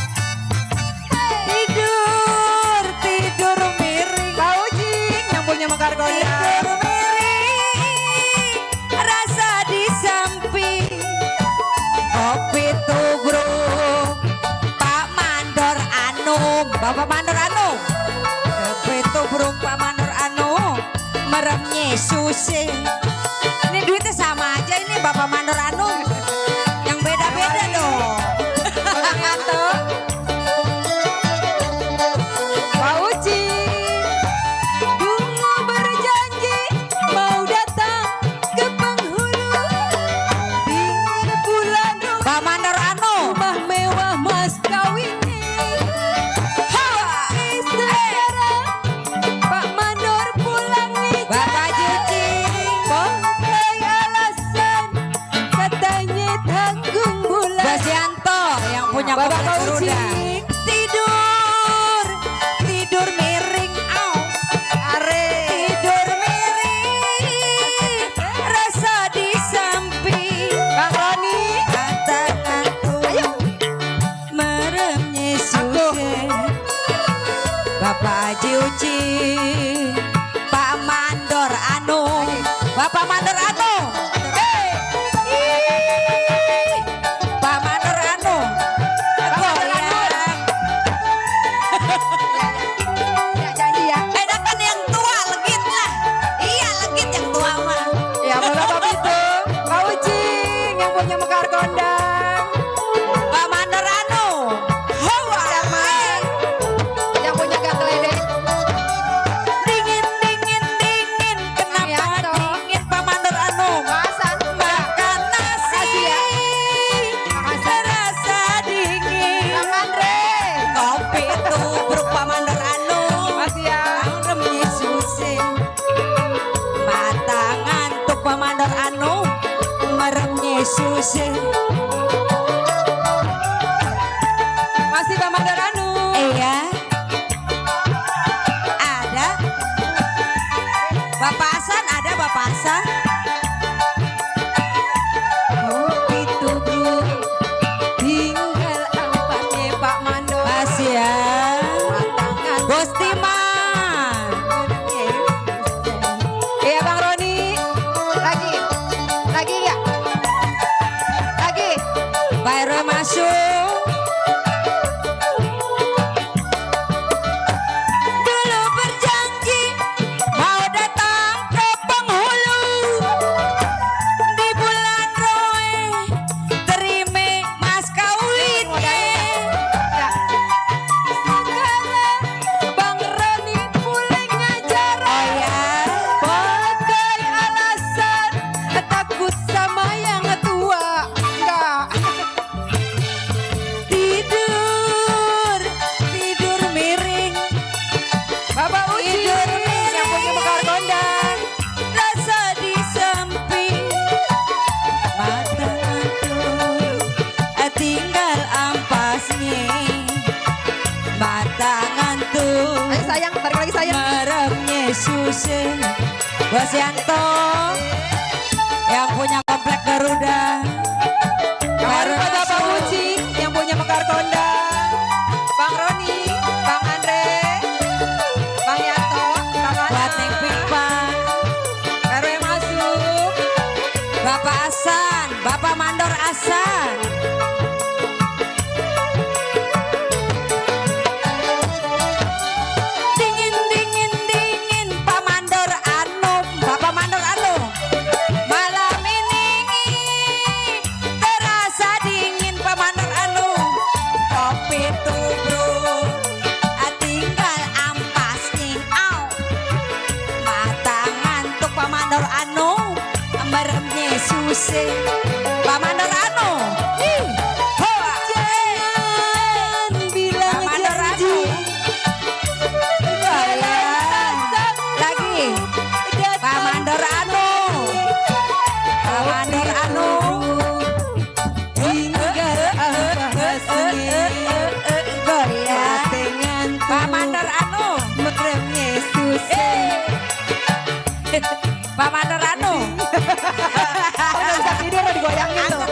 Tidur, tidur miring. Pak Uci yang punya Mekar Kondang. Tidur miring. Rasa di susah. Ini duitnya sama aja ini Bapak Mandor Anu. Yang beda-beda dong. Bang Yanto. Pak Uci. Dulu berjanji mau datang ke penghulu. Dingin bulan Pak Mandor Anu. rumah mewah mas kawinnya. Sekarang Pak Mandor pulang nih. Bapak Juci. Pakai alasan katanya tanggung bulan. Bos Yanto yang punya Bapak komplek Fauzi. Garuda. Tidur, tidur miring, au. Are. Tidur miring, rasa di samping. Bang Roni. Kata ngantuk, meremnya susah. Bapak Haji Uci, Pak Mandor Anu, Bapak Mandor Anu. Hey. Ih, Pak Mandor Anu. Goyang. Ya janji ya. Enak kan yang tua legit lah. Iya legit yang tua mah. Ya Bapak itu. Pak Uci yang punya mekar kondang. Pak Mandor Anu. Hawa. Yang punya gang geledek. Dingin dingin dingin. Kenapa Yanto. dingin Pak Mandor Anu? Masan. Makan nasi. Makasih ya. Makasih. Terasa dingin. Bang Andre. Kopi tubruk Pak Mandor Anu. Makasih ya. Remnya susah. Mata ngantuk Pak Mandor Anu. Meremnya susah. Masih Bang Mandor Anu. Iya. Ada. Bapak Hasan ada Bapak Hasan. Kopi tubruk. Tinggal ampasnya Pak Mandor. Masih ya. Tangan. Bos Timan. Iya Bang Roni. Lagi. Lagi ya. Lagi. Pak RW masuk. Dulu berjanji mau datang ke penghulu. Di bulan Roe terima mas kawinnya. Ya. Sekarang Bang Roni mulai ngajar. Oh ya. Pakai alasan takut sama yang tua. Enggak. Tidur, tidur miring. Bapak Uci Tidur yang punya mekar kondang. Rasa di samping. Mata ngantuk, tinggal ampasnya. Mata ngantuk, Ayo sayang, tarik lagi sayang. meremnya susah. Bos Yanto yang punya komplek Garuda. Baru Bapak Uci yang punya mekar kondang. Bang Roni, Bang Andre, Bang Yanto, Bang Buat Neng Ana. Pipa. Baru yang masuk. Bapak Hasan, Bapak Mandor Hasan. Dingin dingin dingin Pak Mandor Anu, Bapak Mandor Anu. Malam ini terasa dingin Pak Mandor Anu. Kopi tubruk, tinggal ampasnya. Au. Mata ngantuk Pak Mandor Anu. Meremnya susah. Pak Mandor Anu. Ih, hoa. Jangan bilang Pak Mandor Anu. Goyang. Lagi. Pak Mandor Anu. Pak Mandor Anu. tinggal ampasnya. Goyang. Pak Mandor Anu. Meremnya susah. Pak Mandor Anu. Udah bisa tidur udah digoyangin tuh.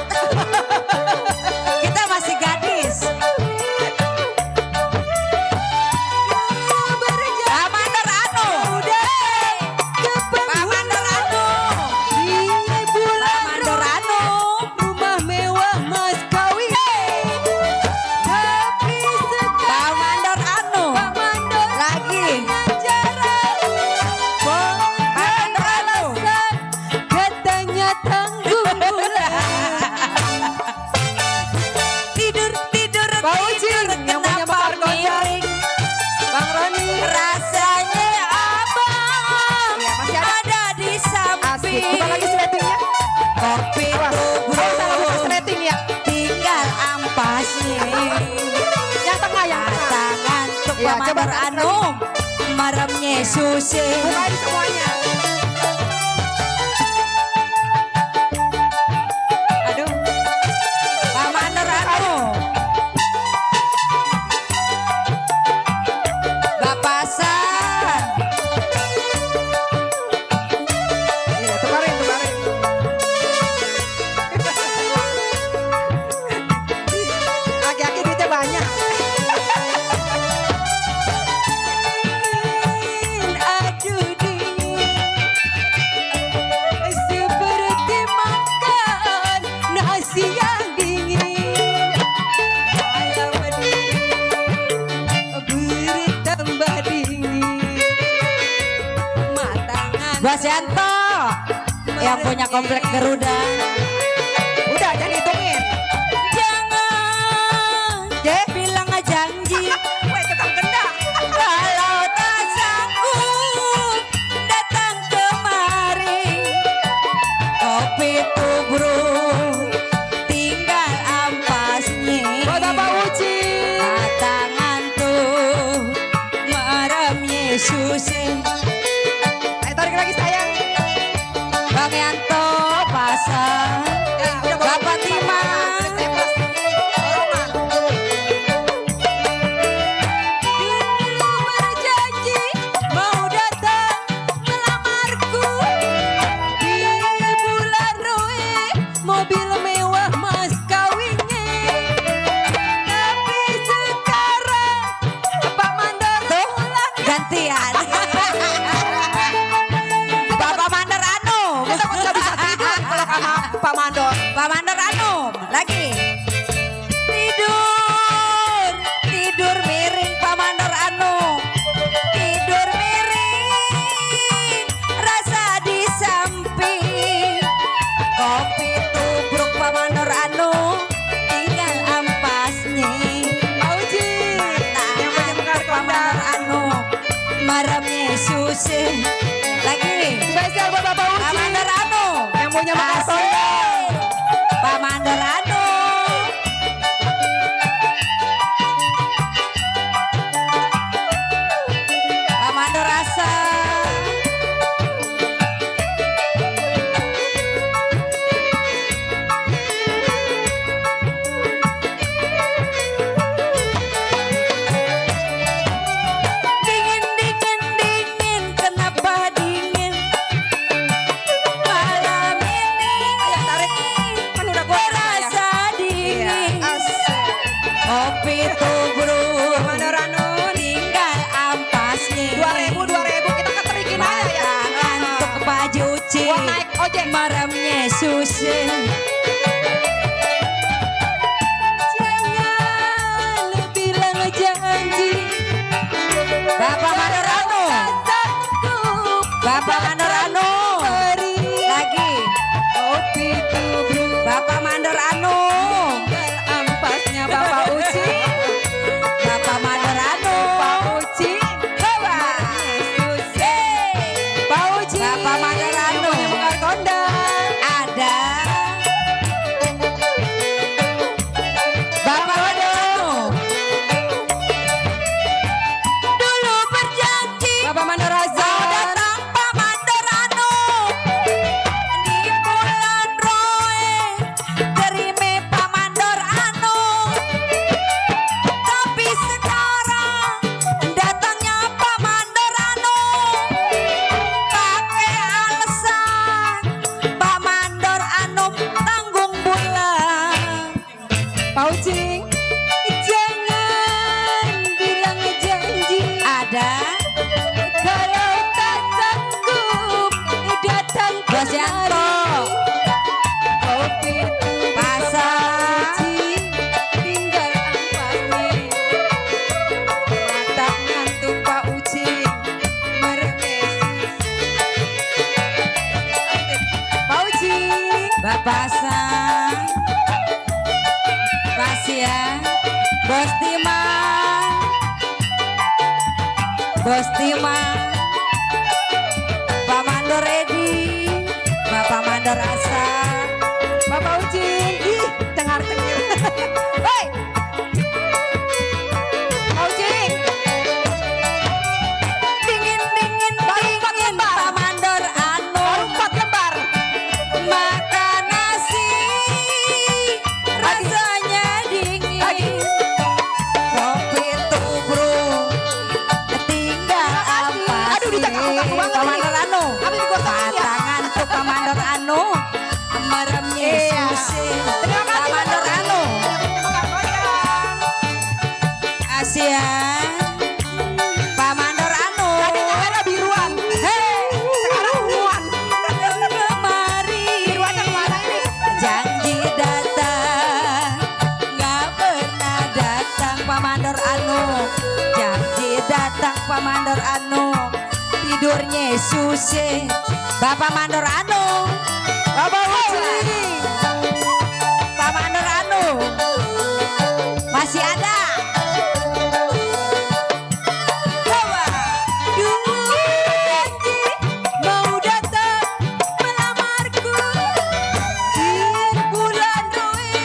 Mandor anu maremnya susi. Bukain semuanya. Aduh. Pak Mandor anu Bapak San. Iya, tukarin. Aki-aki duitnya banyak. Aduh dingin seperti makan nasi yang dingin. Malam dingin bertambah dingin. Matangan Bos Yanto yang punya komplek Garuda. Udah, jangan hitungin. Jangan bilang janji Weh, tukang kenda. kalau tak sanggup datang kemari. Kopi tubruk tinggal ampasnya. Buat Bapak Uci. Tangan tuh merem Yesusin. Ayo tarik lagi sayang. Bang Yanto pasang Ya, udah bawa Bapak Tima. Dulu berjanji mau datang melamarku di bulan Roe, mobil mewah mas kawinnya. Tapi sekarang Pak Mandor pulang gantian. Bapak Mandor anu, Kita pun gak bisa tidur kalau sama Pak Mandor. Pak Mandor anu lagi tidur miring Pak Mandor anu, tidur miring rasa di samping. Kopi tubruk Pak Mandor anu tinggal ampasnya. Pak Uci. Yang punya muka Pak Mandor anu maremnya susi. Lagi Spesial buat Bapak Pak Uci. Mandor anu Yang punya muka Asik. Pak Mandor anu Pak Mandor rasa. Dingin, kenapa dingin? Malam ini Ayo tarik. Kan udah gua terasa dingin. Asik. Kopi tubruk Mandor anu. tinggal ampasnya. 2000 kita keterikin aja ya. Tangan untuk baju ci Gua naik ojek. maremnya susi. Jangan bilang janji Bapak Mandor anu, Bapak Mandor anu lagi kopi tubruk Bapak Mandor anu Ampasnya Bapak Uci. Bapak Mandor anu Pak Uci. bawa Pak Uci. Bapak Mandor Yang anu punya muka kondang. ada Bapak Mandor anu dulu berjanji Bapak Mandor Raza. mau datang Pak Mandor anu di bulan Roe, terima Pak Mandor anu. Tapi sekarang datangnya Pak Mandor anu pakai alasan Pak Mandor anu tanggung bulan. Pak Uci. Jangan bilang janji ada kalau tak sanggup datang Bos Yanto. Kopi Pasang tinggal ampasnya. Mata ngantuk Pak Uci. Meremes. Pak Uci. Bapak Sang Pasya Bos Timan Bos Timan Pak Mandor ready Bapak Mandor Asa Bapak Uci. Ih, cengar-cengir. Hei. Pak Uci. Bapak Mandor Anung tidurnya susah. Bapak Mandor Anung, Bapak Uci, Bapak Mandor Anung masih ada. Coba. Janji mau datang melamarku di bulan Rue,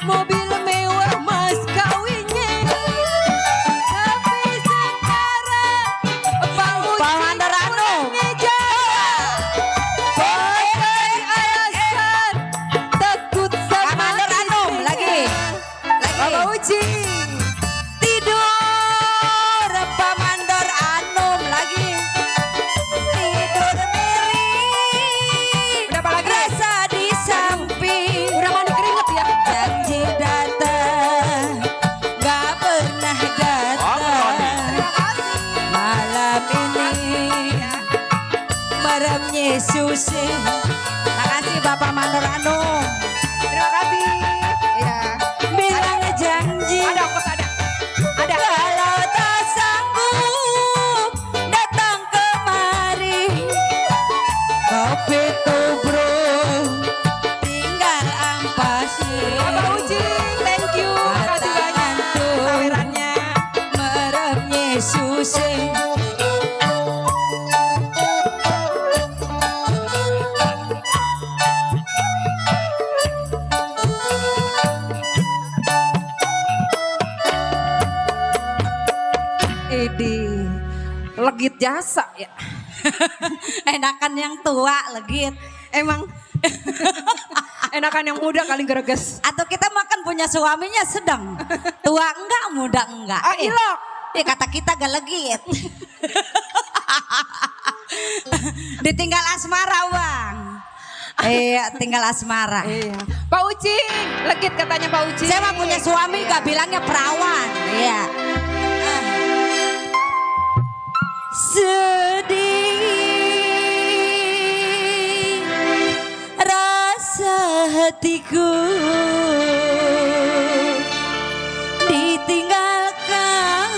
mobil mewah mas kawinnya. Tapi sekarang Pak Mandor Anung pakai alasan takut sama Pak Mandor Anung lagi. Bapak Uci tidur, Pak Mandor Anum lagi tidur miring. Berapa lagi? Rasa di samping. Udah mandi keringet ya. Janji datang, gak pernah datang. Malam ini meremnya susah. Makasih Bapak Mandor Anum. Terima kasih. Iya. Bilang janji. Ada ongkos ada. Ada. Kalau tak sanggup datang kemari, kopi bro tinggal ampasi. Bapak Uci, thank you. Makasih banyak tawarannya. Meremnya susah. Idi, legit jasa ya. Enakan yang tua legit. Emang enakan yang muda kali greges. Atau kita makan punya suaminya sedang. Tua enggak, muda enggak. Ah, ilok. Kata kita gak legit. Ditinggal asmara bang. Iya tinggal asmara. Iya. Pak Uci, legit katanya Pak Uci. Saya mah punya suami gak bilangnya perawan. Iya. Sedih rasa hatiku ditinggalkan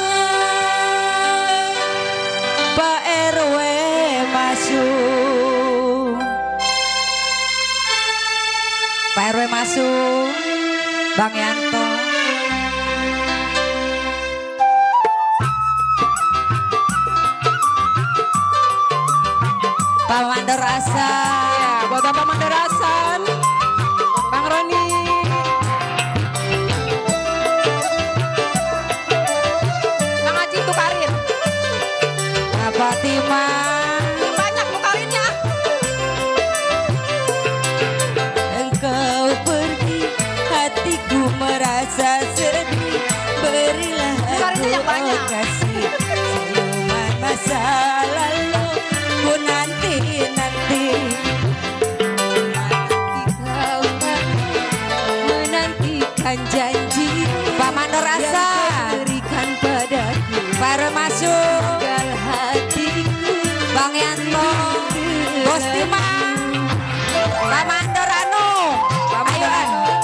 Pak RW masuk. Pak RW masuk, Bang Yanto. Pak Mandor Hasan. Ya, buat Bapak Mandor Hasan, Bang Roni. Bang Haji tukarin. Pak Fatima. Banyak tukarinnya. Engkau pergi, hatiku merasa sedih. Berilah Tukarinnya yang banyak. kasih senyuman masa lalu. Ku nanti-nanti. Kau menantikan janji Pak Mandor Hasan berikan padaku. Baru masuk gal hatiku. Bang Yanto, Bos Timang, Pak Mandor Anung, ayo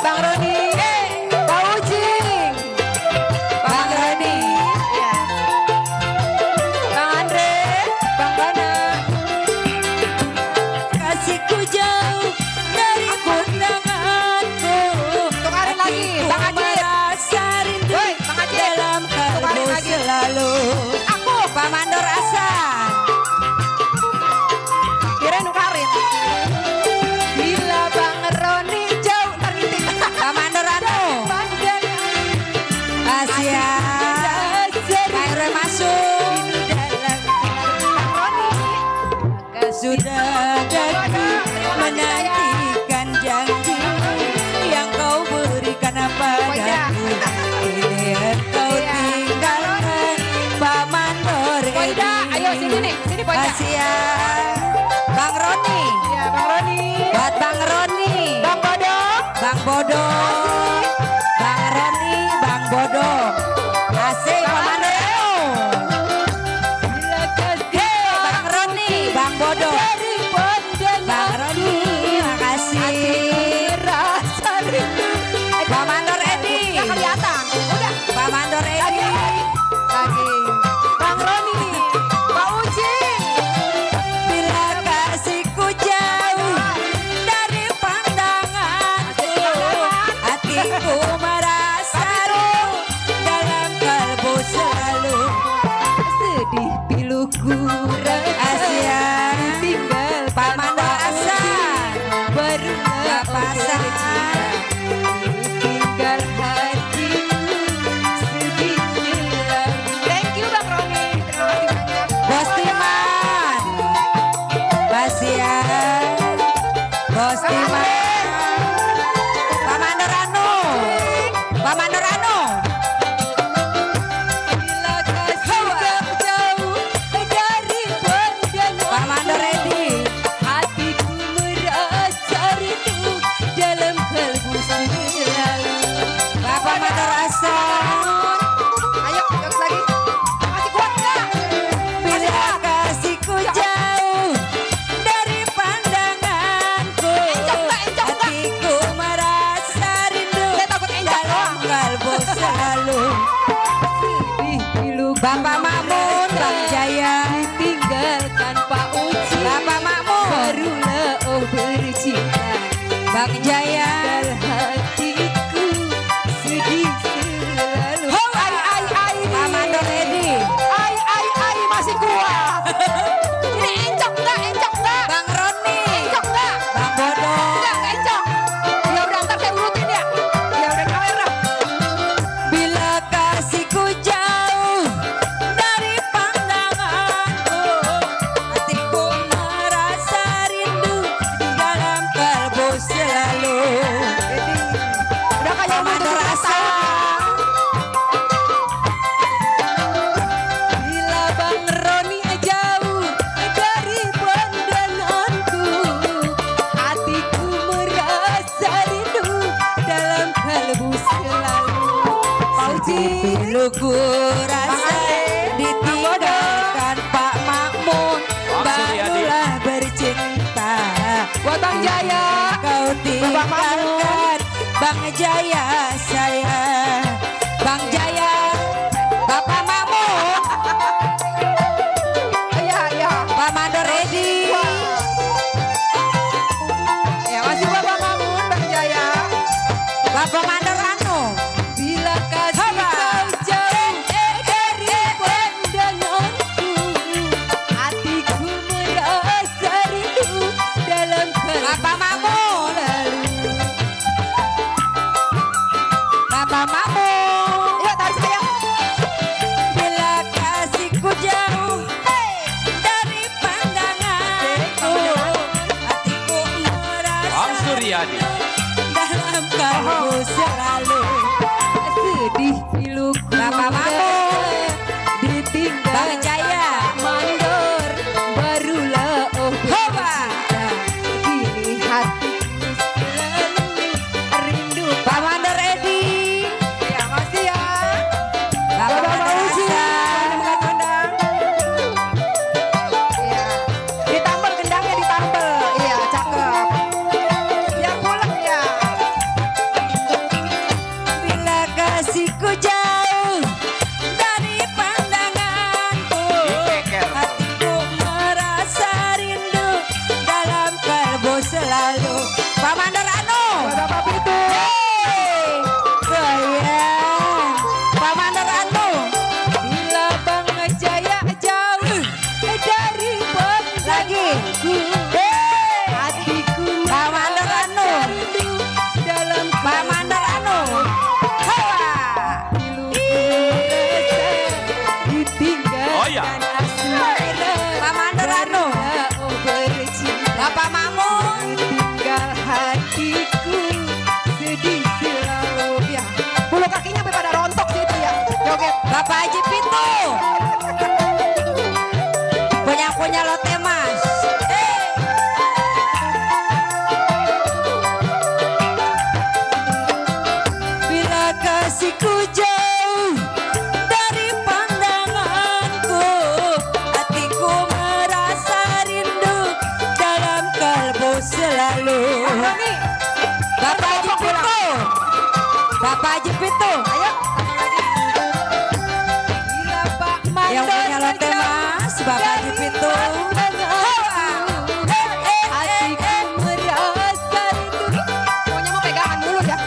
Bang Roni. Pak Uci. Bang Roni. Ya. Bang Andre. Bang Bana. Kasihku jauh dari kondanganku. Tukarin lagi, Bang Haji. Merasa rindu Woi, Bang Haji. dalam Tukarin kalbu lagi. selalu. Aku. Pak Mandor Hasan. Kirain nukarin. Bila Bang Roni jauh terintip. Pak Mandor Anung. Asia. Pak RW masuk. Bang Roni. Sudah aku menantikan janji yang kau berikan padaku. Ini engkau Iya. tinggalkan Pak Mandor Poida, ayo sini nih, sini Poida. Asia. Bang Roni. Ya, Bang Roni. Buat Bang Roni. Bang Bodong. Bang Bodo. Bang Roni, Bang Bodo. Asik Pak Mandor Anung. Bang Roni, Bang Bodo. Bang Roni, makasih. Rasa rindu. Pak Mandor Edi. Nggak kelihatan. Udah. Pak Mandor Edi. Lagi. Bang Roni. Bapak Hasan. tinggal hatiku sedikit. Thank you Bang Roni, terima kasih banyak. Bos Timan. Basia. Bos Timan. Pak Mandor Anu. Pak Mandor Anu. Bila kasih kau jauh dari pandangan, Pak Mandor Edi. hatiku merasa rindu dalam kalbu selalu. Bapak Mandor Hasan. Ayo, terus lagi. Masih kuat nggak? Bila kasihku jauh dari pandanganku, hatiku merasa rindu dalam kalbu selalu. Sedih pilu Bapak Makmun, Bang Jaya. tinggalkan Pak Uci. Bapak Makmun, Barulah oh bercinta. Bang Jaya. Tinggal hatiku sedih selalu. Pak Mandor Edi. Ai masih kuat. Ini encok nggak? Bang Roni. Encok nggak? Bang Bodong. Nggak encok. Ya udah ntar saya urutin ya. Ya udah kawer dah. Bila kasihku jauh dari pandanganku, hatiku merasa rindu dalam kalbu selalu. Udah kayak Pak Mandor Hasan. Bila Bang Roni jauh dari pandanganku, hatiku merasa rindu dalam kalbu selalu. Piluku rasa ditinggalkan Pak Makmun, barulah bercinta. Buat Bang Jaya. Kau tinggalkan Bang Jaya saya. Bang Jaya, Bapak Makmun, Iya. Pak Mandor Edi. Ya masih Bapak Mamun, Bang Jaya. Bapak Mandor Anu. Bila kasih kau jauh dari pandanganku, hatiku merasa rindu dalam kalbu Bapak Makmun. Bapak Makmun. Yuk tarik sayang. Bila kasihku jauh dari pandanganku, hatiku merasa Bang Suryadi. dalam kalbu selalu. Sedih piluku Bapak Makmun. ditinggal Bang Jaya. mandor, barulah oh Hoba. bercinta. Kini hatiku selalu rindu. Pak Mandor Edi. Ya masih ya. Bapak Bapak Mandor Fauzi. Hasan. Iya. Ditambal gendangnya ditambal. Iya, cakep. Biar pulang ya. Bila kasihku jauh dari pandanganku, Dikeker. hatiku merasa rindu dalam kalbu selalu. Pak Mandor Anu. Buat Bapak Pitu. Hey, goyang. Pak Mandor Anu. Bila Bang Jaya jauh dari Lagi. pandanganku, Hey, hatiku Pak Mandor Anu. rindu dalam Pak Mandor Anu. Hawa. ditinggalkan Oh, iya. asmara. Pak Mandor Anu. Oh bercinta. Bapak Makmun. Tinggal hatiku sedih selalu. Ya, bulu kakinya sampai pada rontok sih itu ya. Joget. Bapak Haji Pitu. Punya lote mas. Bila kasihku jauh dari pandanganku, hatiku merasa rindu dalam kalbu selalu. Roni, Bapak Haji Pitu. Bapak Haji Pitu. ayo. Bila Pak Mandor Yang punya lote mas, Bapak Haji Pitu. hatiku merasa rindu. Pokoknya mau pegangan dulu dah.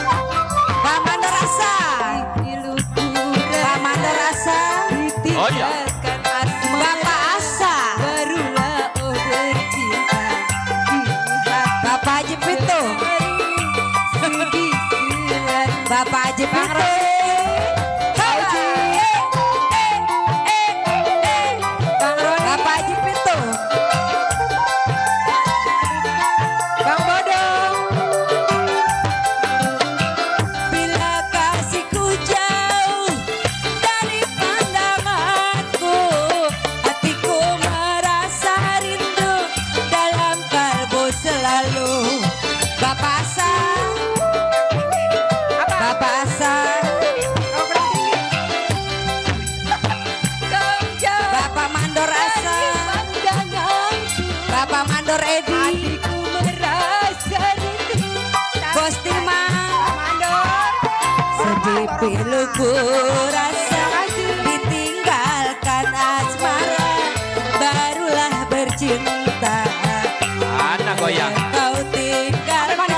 Pak Mandor Hasan. Piluku Pak Mandor Hasan. Oh, iya. ditinggalkan asmara. Bapak Asa. Barulah oh bercinta. Kini hati Bapak Haji Pitu. selalu Bapak Haji Bang Pitu. Haji. Bang Roni. Bapak Haji Pitu. Bang Bodong. Bila kasihku jauh dari pandanganku, hatiku merasa rindu dalam kalbu selalu. Bapak Hasan, Apa? Bapak Hasan, Oh, kurang tinggi. Kau jauh Bapak Mandor dari Hasan, pandanganku. Bapak Mandor Edi, Hatiku merasa rindu. Bos Timah. Mandor. Sedih piluku rasa ditinggalkan asmara, barulah bercinta. Anak goyang. Kau tinggalkan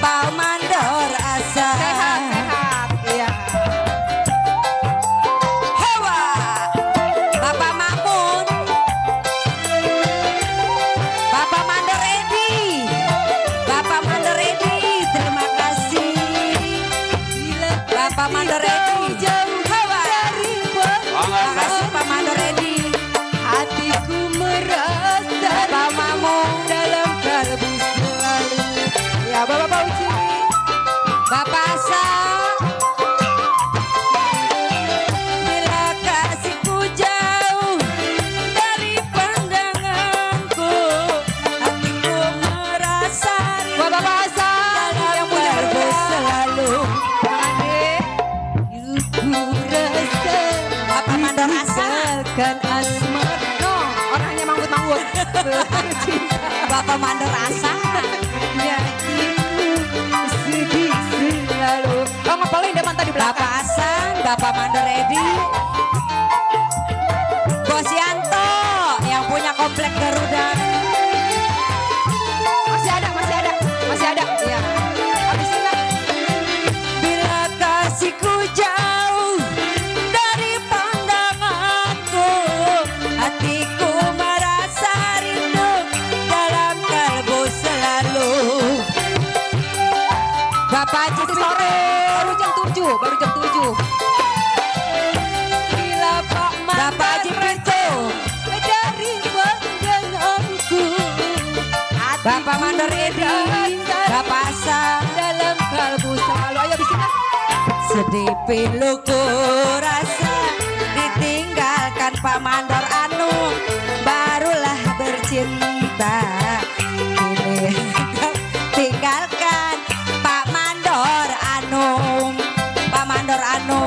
Pak Mandor Asa. Sehat, sehat. Iya. Hewa, Bapak Mamun, Bapak Mandor Edi, Bapak Mandor Edi, terima kasih. Bapak Mandor Edi, Hewa, terima kasih Pak Mandor Edi. Hatiku merasa Bapak Mamun, dalam kalbu selalu. Ya, Bapak Pauci. Bapak Asa. Bila kasihku jauh dari pandanganku, hatiku merasa rindu Bapak Hasan dalam yang punya kalbu berdua. selalu. Bang Ade. Ku rasa Bapak Mandor Asa. kan asmar. No, orangnya manggut-manggut. Bercinta. Bapak Mandor Asa. Hatiku sedih selalu. Oh, ngepelin dia mantap di Bapak belakang. Hasan, Bapak Mandor Edi, Bos Yanto yang punya komplek Garuda. Masih ada, masih ada, masih ada. Iya. Habisin lah. Bila kasihku jauh dari pandanganku, hatiku merasa rindu dalam kalbu selalu. Bapak Haji Masih sore, baru jam 7, baru jam 7. Bila Pak Bapak Haji Pintu, dari pandanganku, Bapak Mandor Edi, Bapak Hasan. dalam kalbu selalu. Ayo bismillah. Sedih piluku rasa ditinggalkan Pak Mandor Anu, barulah bercinta. Kini tinggalkan Pak Mandor Anu, Pak Mandor Anu,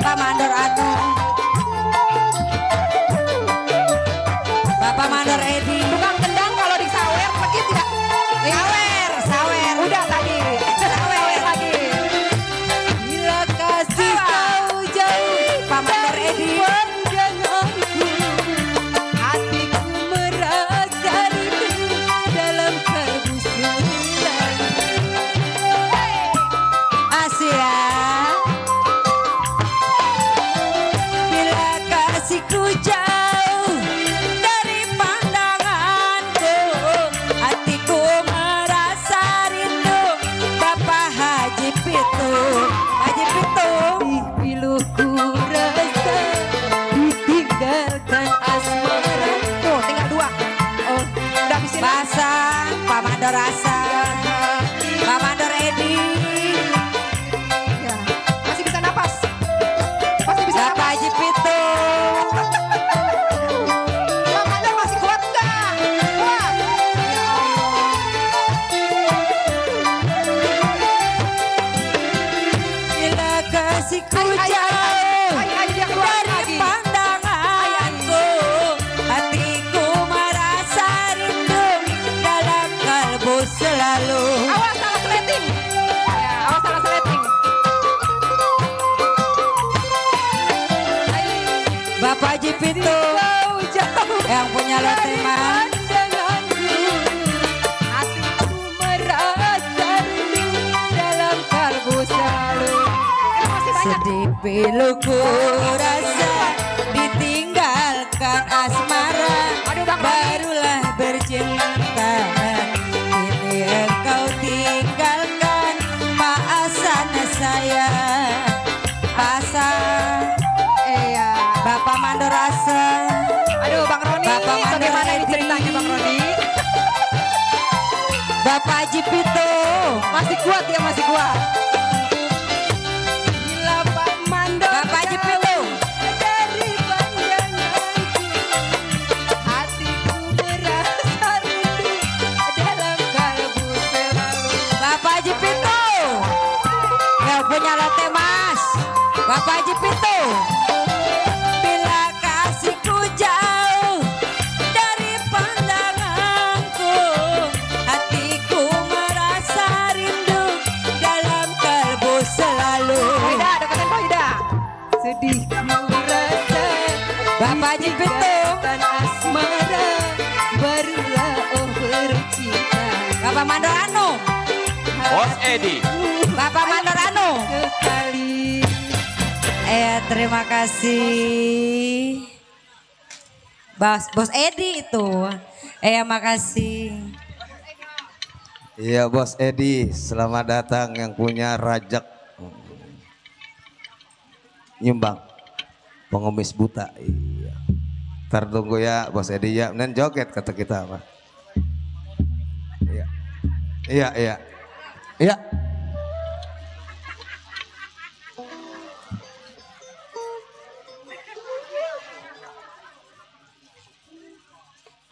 Pak Mandor Anu, Bapak Mandor Edi. Tukang kendang kalau di sawer pergi tidak? Sawer, sawer. Udah tadi. Sawer lagi. Bila kasih kau jauh Pak Mandor Edi. pandanganku, hatiku merasa rindu dalam kalbu selalu. Asia. Bila kasihku jauh dari pandanganku, hatiku merasa rindu Bapak Haji Pitu. Haji Pitu. Piluku rasa ditinggalkan asmara. Tuh tinggal 2. Oh, udah habisin. Basang, Pak Mandor Hasan, Pak Mandor Edi, Ya, masih bisa napas. Masih bisa Bapak napas. Haji Pitu. Bang Mandor masih kuat enggak? Kuat. Ya Bila kasihku Ay, ay, ay, jauh ay, ay, dia keluar dari lagi. pandanganku, hatiku merasa rindu dalam kalbu selalu. Awas salah sleting. Ya, awas salah sleting. Bapak Haji Pitu Kau jauh yang punya loteman. pandanganku, hatiku merasa rindu dalam kalbu selalu. Masih banyak. Sedih piluku rasa ditinggalkan asmara, Aduh, Bang Roni. barulah bercinta. Kini engkau tinggalkan Pak Hasan saya pasar. Iya. Bapak Mandor Hasan. Aduh Bang Roni, Bapak Mandor bagaimana ini Edi. ceritanya Bang Roni? Bapak Haji Pito. Masih kuat ya, masih kuat. Gila Pak Mandor. Bapak Haji Pito. Dari pandanganku, hatiku merasa rindu dalam kalbu selalu. Bapak Haji Pito. Yang punya lote mas. Bapak Haji Pito. Bila kasihku jauh dari pandanganku, hatiku merasa rindu dalam kalbu selalu. Ida, deketin Pak Ida. Sedih ku rasa Bapak Haji Pito. dan asmara barulah oh bercinta. Bapak Mandor Anu. Bos Edi. Bapak Mandor Anu. Sekali. Terima kasih. Bos Edi itu. Makasih. Iya Bos Edi, selamat datang yang punya rajak nyumbang pengemis buta. Iya. Ntar tunggu ya Bos Edi ya, nen joget kata kita apa? Iya, iya, iya, iya.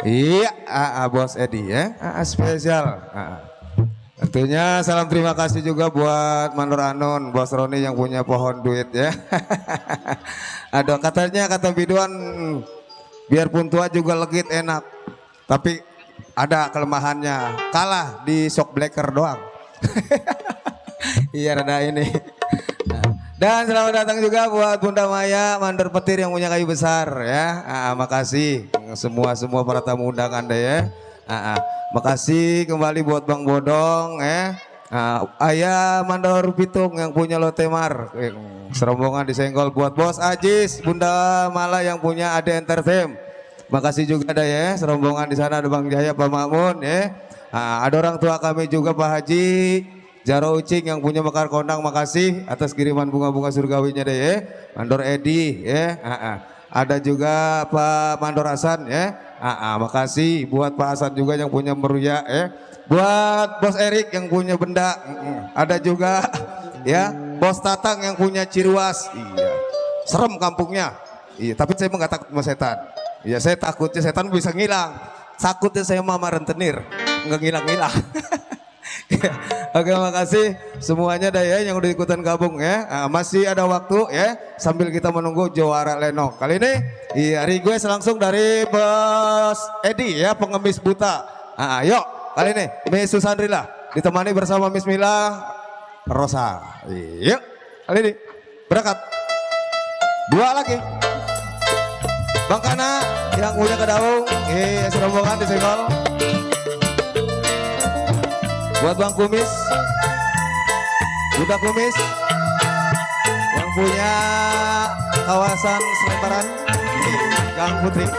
Iya, Bos Edi ya, spesial. Tentunya salam terima kasih juga buat Mandor Anon, Bos Roni yang punya pohon duit ya. Aduh katanya kata biduan biarpun tua juga legit enak, tapi ada kelemahannya, kalah di shock breaker doang. Iya rada ini. Dan selamat datang juga buat Bunda Maya, mandor petir yang punya kayu besar ya. Makasih semua para tamu undangan deh ya. Makasih kembali buat Bang Bodong ya. Ayah mandor pitung yang punya lotemar. Serombongan disenggol buat Bos Ajis, Bunda Mala yang punya Ade Entertainment. Makasih juga deh ya. Serombongan di sana ada Bang Jaya, Pak Mamun ya. Ada orang tua kami juga Pak Haji Jaro Ucing yang punya Mekar Kondang, makasih atas kiriman bunga-bunga surgawinya deh ya. Mandor Edi ya. Ada juga Pak Mandor Hasan ya. Makasih buat Pak Hasan juga yang punya Meruya ya. Buat Bos Erik yang punya benda. Ada juga ya Bos Tatang yang punya Ciruas. Iya. Serem kampungnya. Iya, tapi saya nggak takut sama setan. Iya, saya takutnya setan bisa ngilang. Takutnya saya mama rentenir, nggak ngilang-ngilang. Oke, makasih semuanya dah ya yang udah ikutan gabung ya. Masih ada waktu ya sambil kita menunggu juara Lenong. Kali ini iya request langsung dari Bos Edi ya, pengemis buta. Yuk kali ini Miss Susandrila ditemani bersama Miss Mila Rosa. Yuk kali ini berangkat. Dua lagi. Bang Kana yang punya kedaung, serombongan disenggol. Buat Bang Kumis, Budak Kumis yang punya kawasan Selembaran, Gang Putri.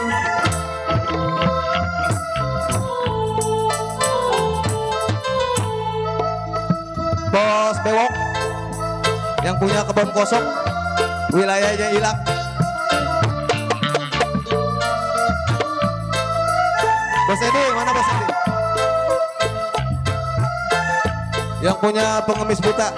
Bos Bewok yang punya kebun kosong, wilayahnya Ilak. Bos Edi, mana Bos Edi? Yang punya pengemis buta.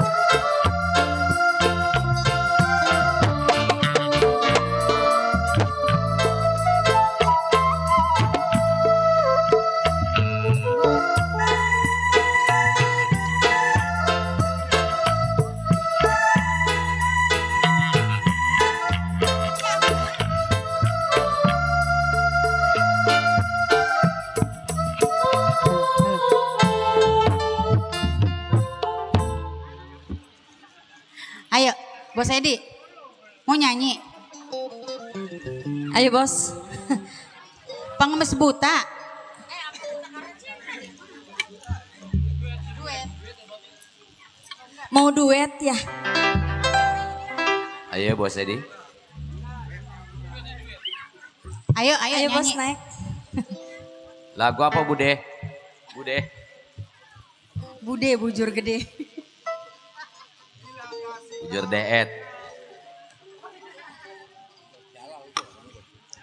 Ayo, Bos Edi, mau nyanyi? Ayo Bos, pengemis buta. Mau duet ya? Ayo Bos Edi. Ayo Bos nyanyi. naik. Lagu apa Bude? Bude. Bude bujur gede. Bujur deet.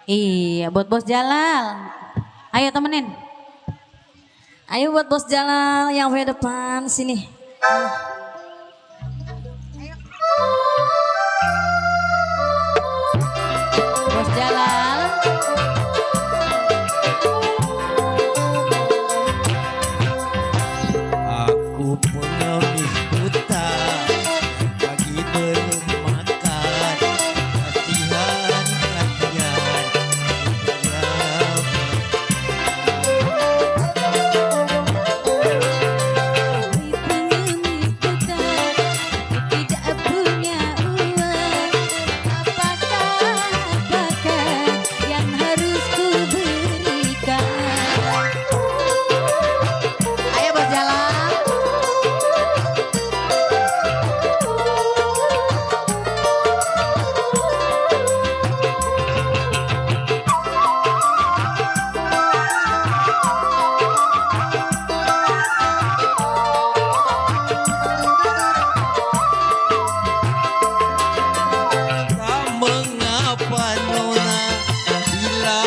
Iya, buat Bos Jalal. Ayo temenin. Ayo buat Bos Jalal yang di depan sini. Bos Jalal. Aku pengemis buta, pagi belum makan. Kasihan, kasihan, Pengemis buta, tidak punya uang. Apakah yang harus ku berikan? Ayo Bos Jalal. tak mengapa nona bila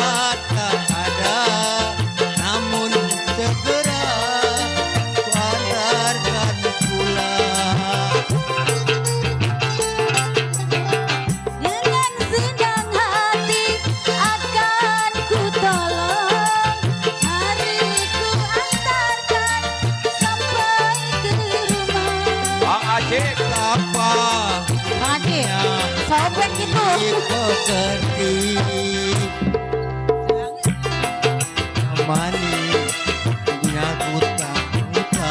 tak ada, namun segera ku antarkan pulang. Dengan senang hati akan ku tolong. Mari ku antarkan sampai ke rumah. Bang Aceh. Apa Bang Aceh, sobek itu. pekerti amani punya kuta kuta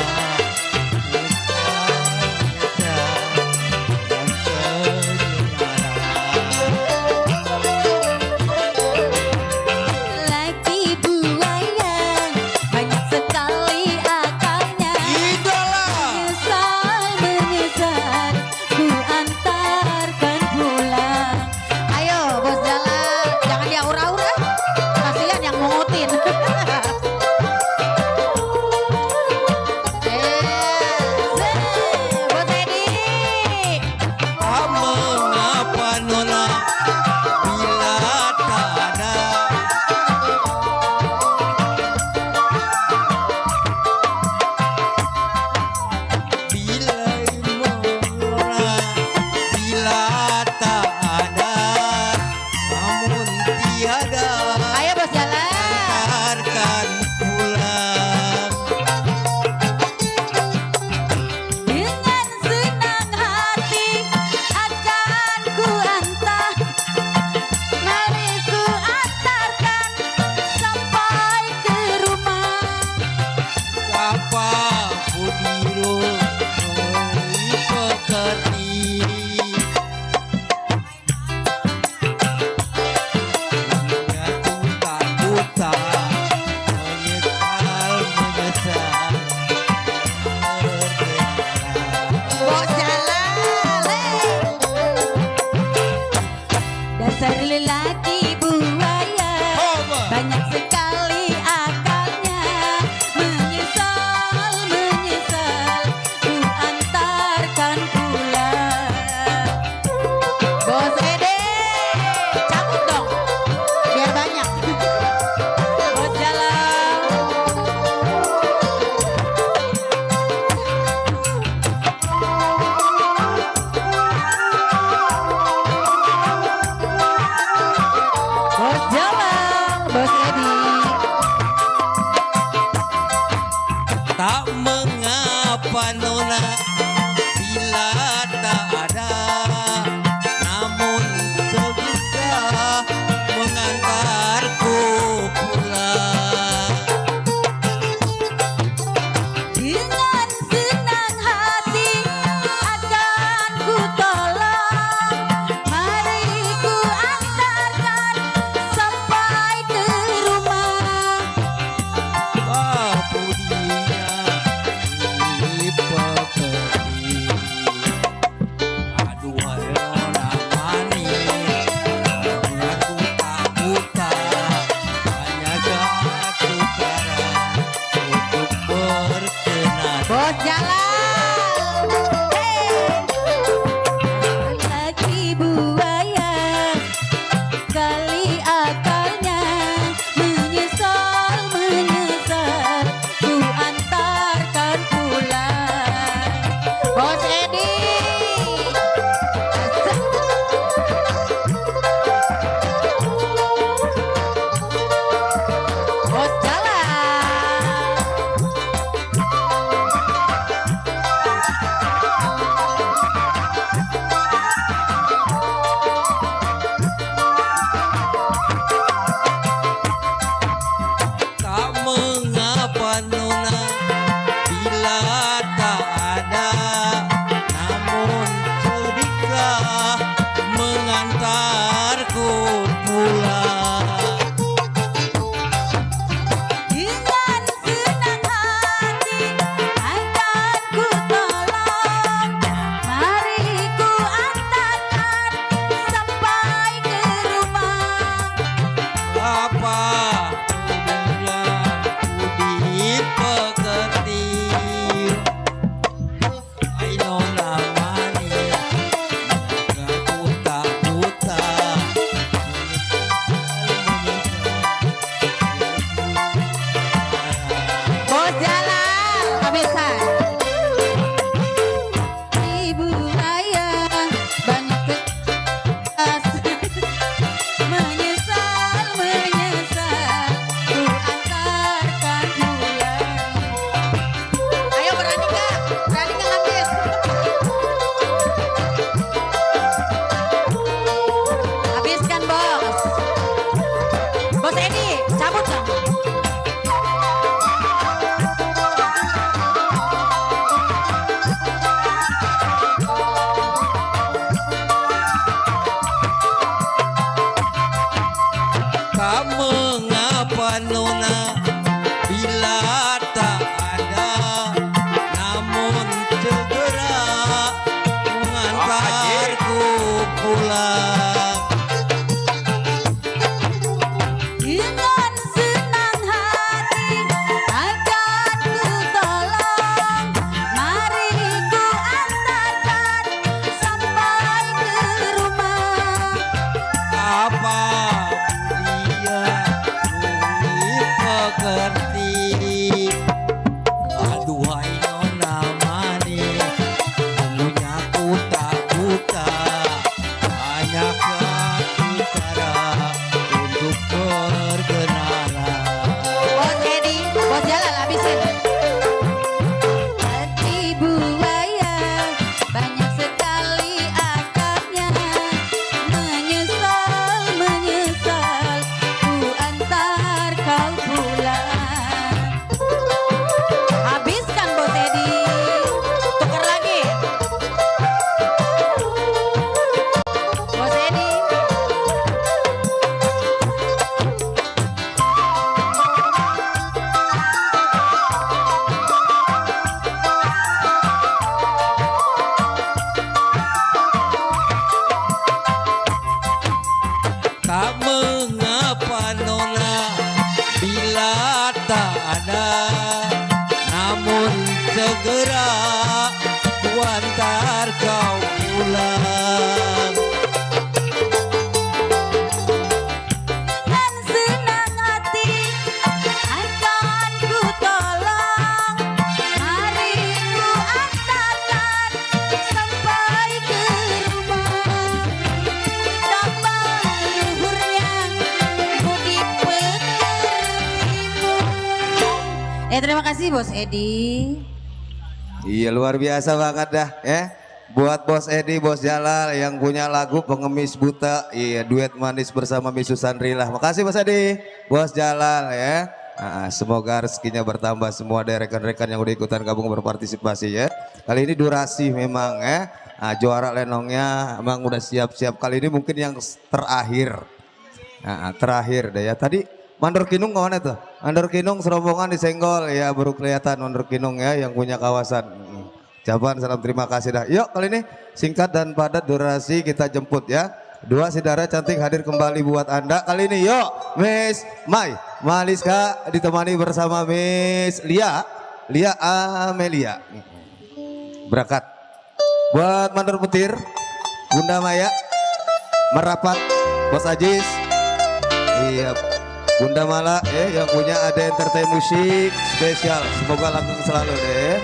Laki buaya banyak sekali akalnya. Menyesal ku antarkan pulang. Ayo Bos Jalal, jangan diaur-aur. Kasihan yang mengutin. pulang. Dengan senang hati akan ku tolong. Mari ku antarkan sampai ke rumah. Apa dia mungkin mengerti. Aduhai nona manis, punya ku tak buta, hanya satu cara untuk berkenalan. Bos Edi, bos jalan habisin. Hati buaya banyak sekali akarnya. Menyesal, menyesal ku antar kau pulang. Habiskan bos Edi. Tuker lagi. Bos Edi. Tak mengapa nona bila tak ada, namun segera ku antar kau pulang. Dengan senang hati akan ku tolong. Mari ku antarkan sampai ke rumah. Damai luhurnya budi pekertimu. Terima kasih Bos Edi. Iya luar biasa banget dah ya. Buat Bos Edi, Bos Jalal yang punya lagu Pengemis Buta. Iya duet manis bersama Miss Susandrilah. Makasih Bos Edi, Bos Jalal ya. Semoga rezekinya bertambah semua dari rekan-rekan yang udah ikutan gabung berpartisipasi ya. Kali ini durasi memang ya. Juara lenongnya emang udah siap-siap. Kali ini mungkin yang terakhir. Terakhir deh ya. Tadi Mandor Kinung kemana tuh? Mandor Kinung serombongan disenggol ya, baru kelihatan Mandor Kinung ya yang punya kawasan. Jawaban salam terima kasih dah. Yuk kali ini singkat dan padat durasi kita jemput ya. Dua saudara cantik hadir kembali buat Anda. Kali ini yuk Miss Mai Maliska ditemani bersama Miss Lia Amelia. Berangkat. Buat Mandor Petir, Bunda Maya, merapat, Bos Ajis. Iya. Bunda Mala yang punya ada entertain musik spesial. Semoga langgeng selalu deh.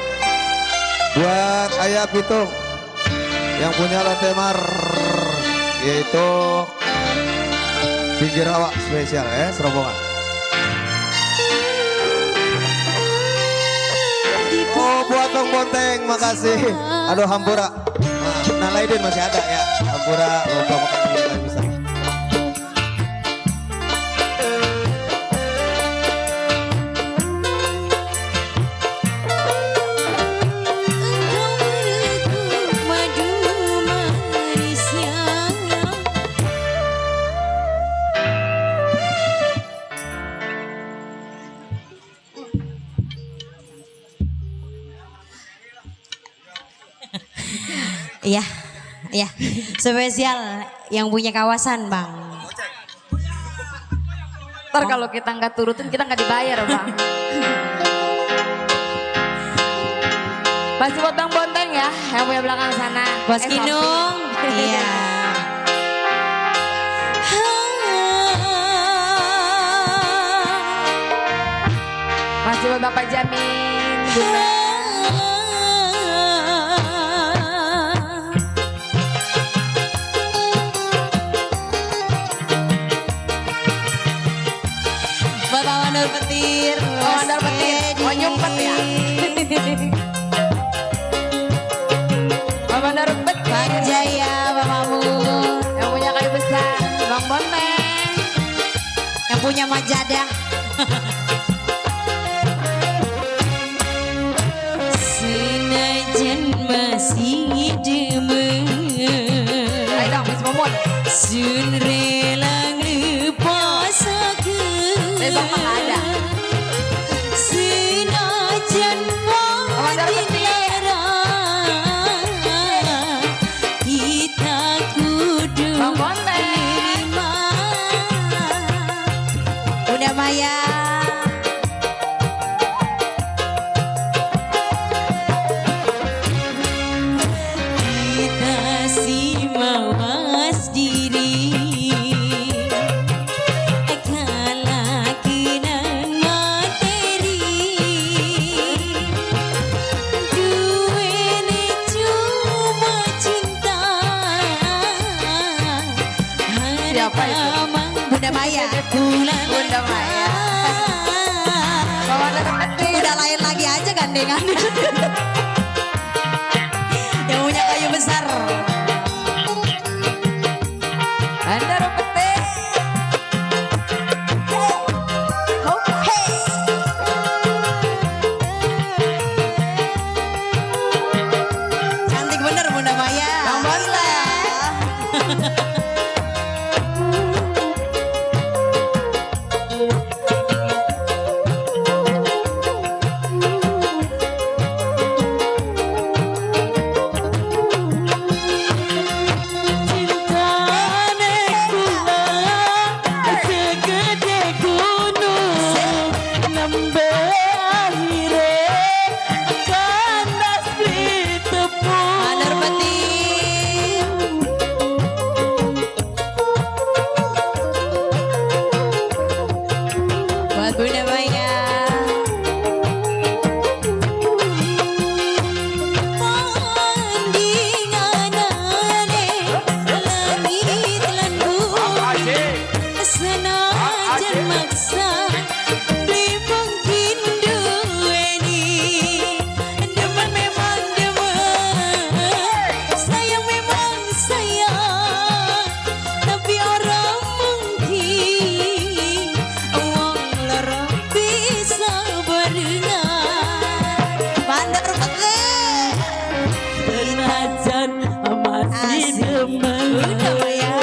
Buat Ayah Pitung yang punya latte mar yaitu pinggir awak spesial serombongan. Oh buat Bang Bonteng makasih. Aduh Hampura. Nah Laidin masih ada ya. Hampura lomba makan bisa. Iya, iya. Spesial yang punya kawasan, Bang. Ntar kalau kita nggak turutin kita nggak dibayar Bang. Pasti buat Bang Bonteng ya, yang punya belakang sana. Bos Kinung. Iya. Masih buat Bapak Jamin, Bunda. Bapak Mandor Petir. Oh, Mandor Petir. Oh, nyumpet ya. Bapak Mandor Petir. Bang Jaya, Bang Mamu. Yang punya kayu besar, Bang Bonteng. Yang punya majadah. Senajan masih demen. Ayo dong, Miss Momon. Sun rela ngepasakeun. Besok mah nggak ada. Senajan Mandor Petir. kita kudu masih mawas diri kalah kinan materi duweni cuma cinta. Siapa itu? Bunda Maya. Bunda Maya. Udah lain lagi aja gandengan. Yang punya kayu besar. Anda Rupete. Cantik bener Bunda Maya. Bang Bonta. Mandor Peti. Buat Bunda Maya. Pandinganane langit lan bumi senajan maksa beli mungkin duweni demen memang demen sayang memang sayang tapi orang mungkin uang lara bisa berenang Mandor Peti Senajan masih Asik. demen Bunda Maya.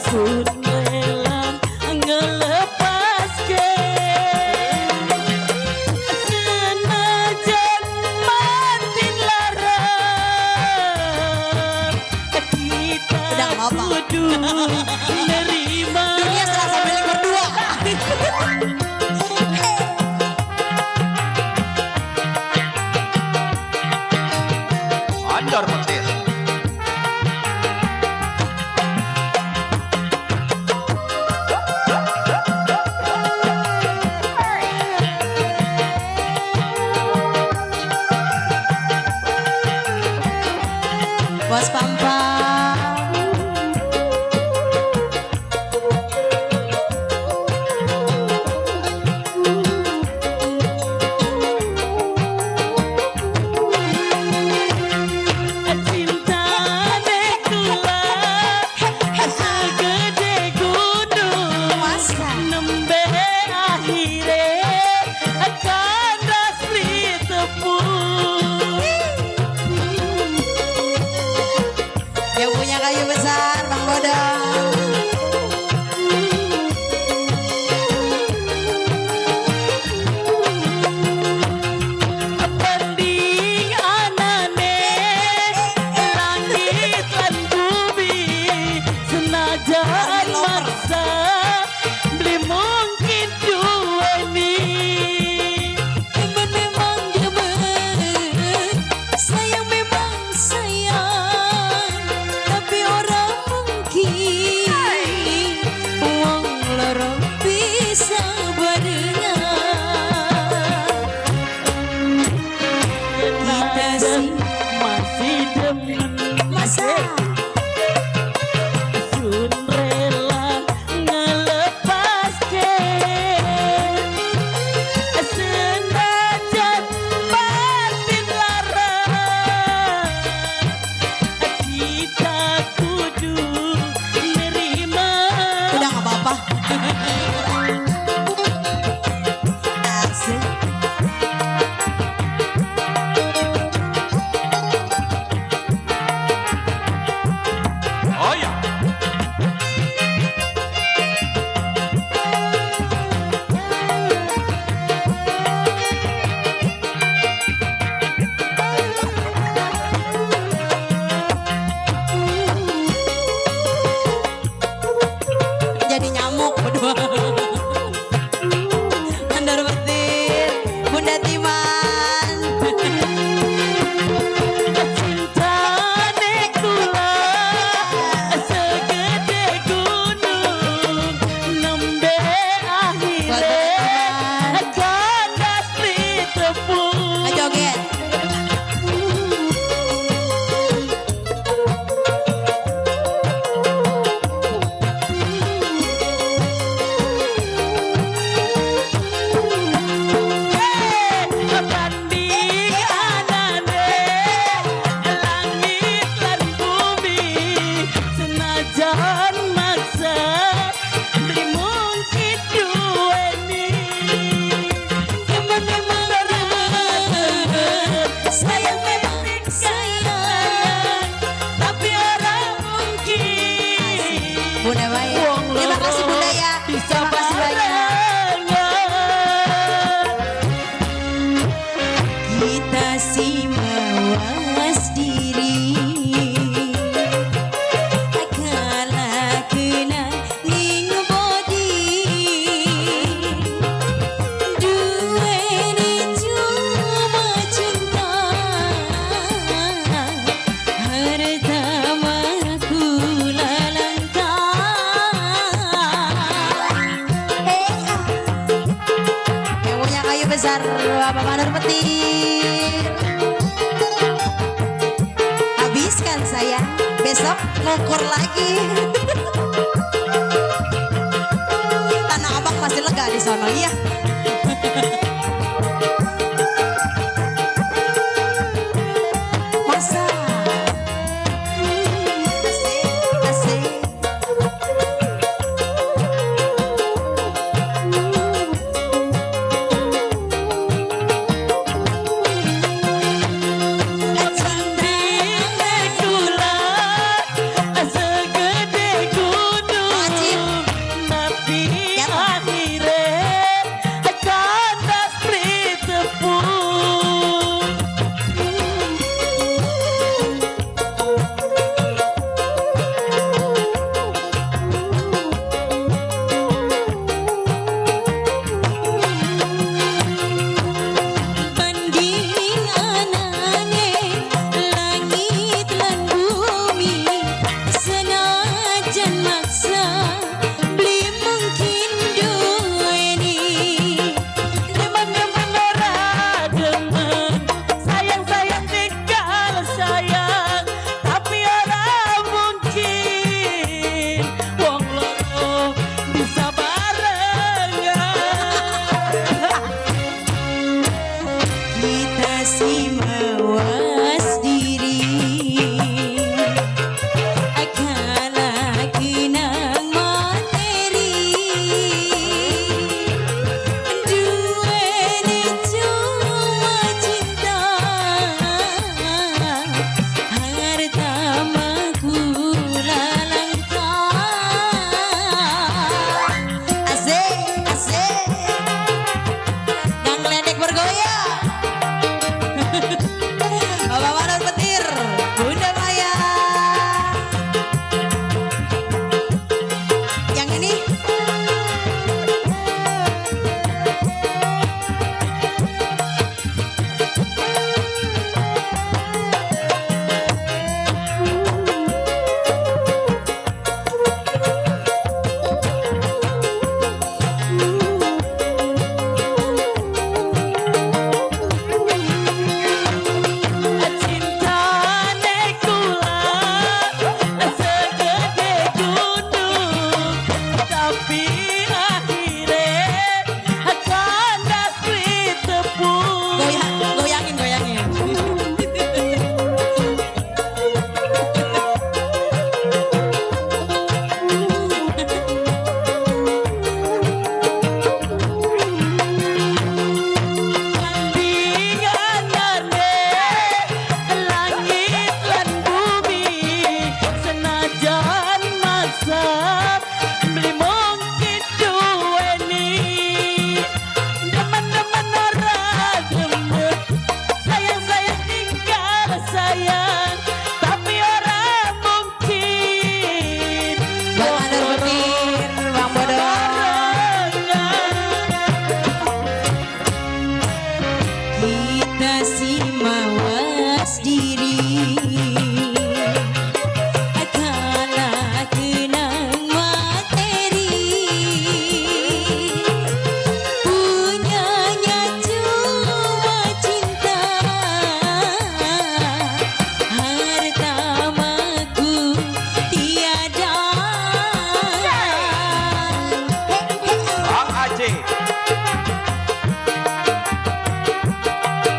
Sun rela ngelepaskan Senajan matin larang Kita Udah nggak apa-apa. kudu nerima Dunia serasa milik berdua. Andor petir. Bos Pampa. Cinta nekula segede gunung Masa? nembe akhire akan rasli tepung Yang punya kayu besar Bang Bodong. pending anane langit lan bumi senajan maksa beli mungkin duweni Demen memang demen sayang memang sayang tapi orang mungkin uang lara bisa berenang kita sih masih demen masa sun rela ngelepaskan senajan batin larang kita kudu nerima udah nggak apa-apa. Asik. petir. Habiskan sayang, besok ngukur lagi. Tanah Abang masih lega di sono ya. Masa asik, asik.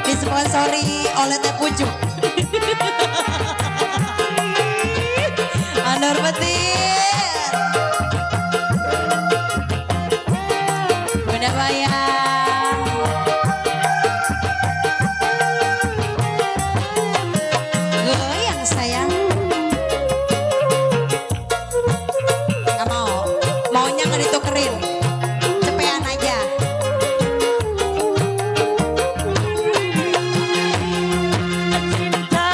Disponsori oleh Teh Pucuk. Anur Petir. Udah bayar. Goyang sayang. Gak mau. Maunya nggak ditukerin. Cepean aja. Cinta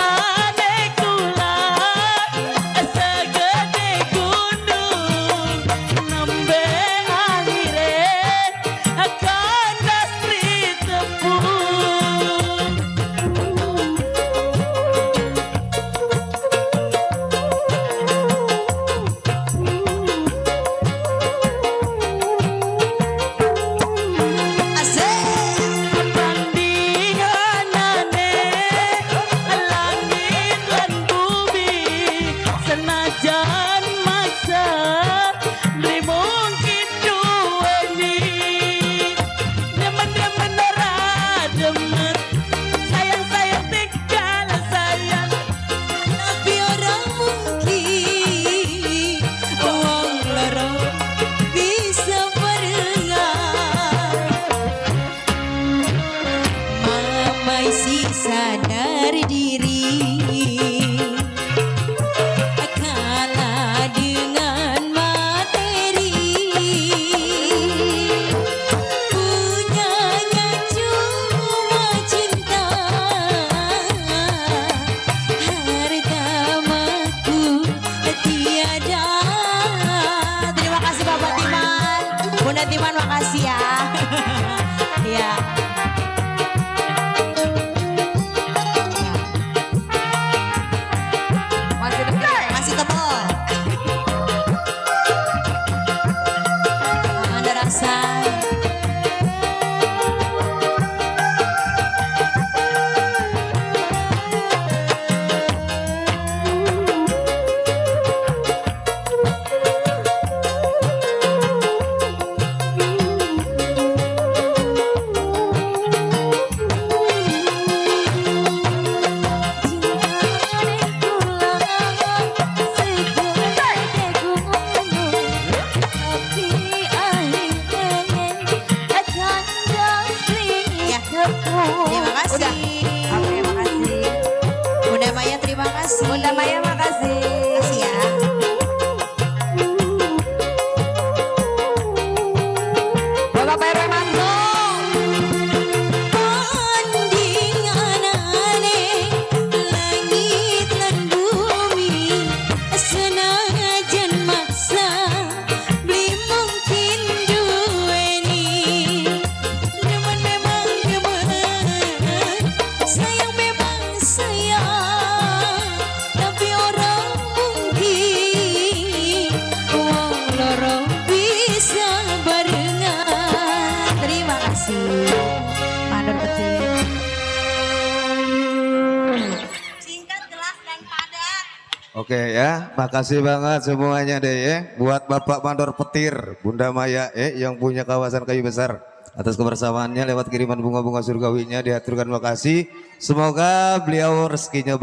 Bunda Maya makasih. Makasih ya. Bapak RW Manto. Pandinganane langit lan bumi senajan maksa beli mungkin duweni demen memang demen sayang memang sayang tapi orang mungkin wong loro bisa barengan. Terima kasih Mandor Petir. Singkat, jelas dan padat. Oke ya, makasih banget semuanya deh ya. Buat Bapak Mandor Petir, Bunda Maya yang punya kawasan kayu besar. Atas kebersamaannya lewat kiriman bunga-bunga surgawinya diaturkan makasih. Semoga beliau rezekinya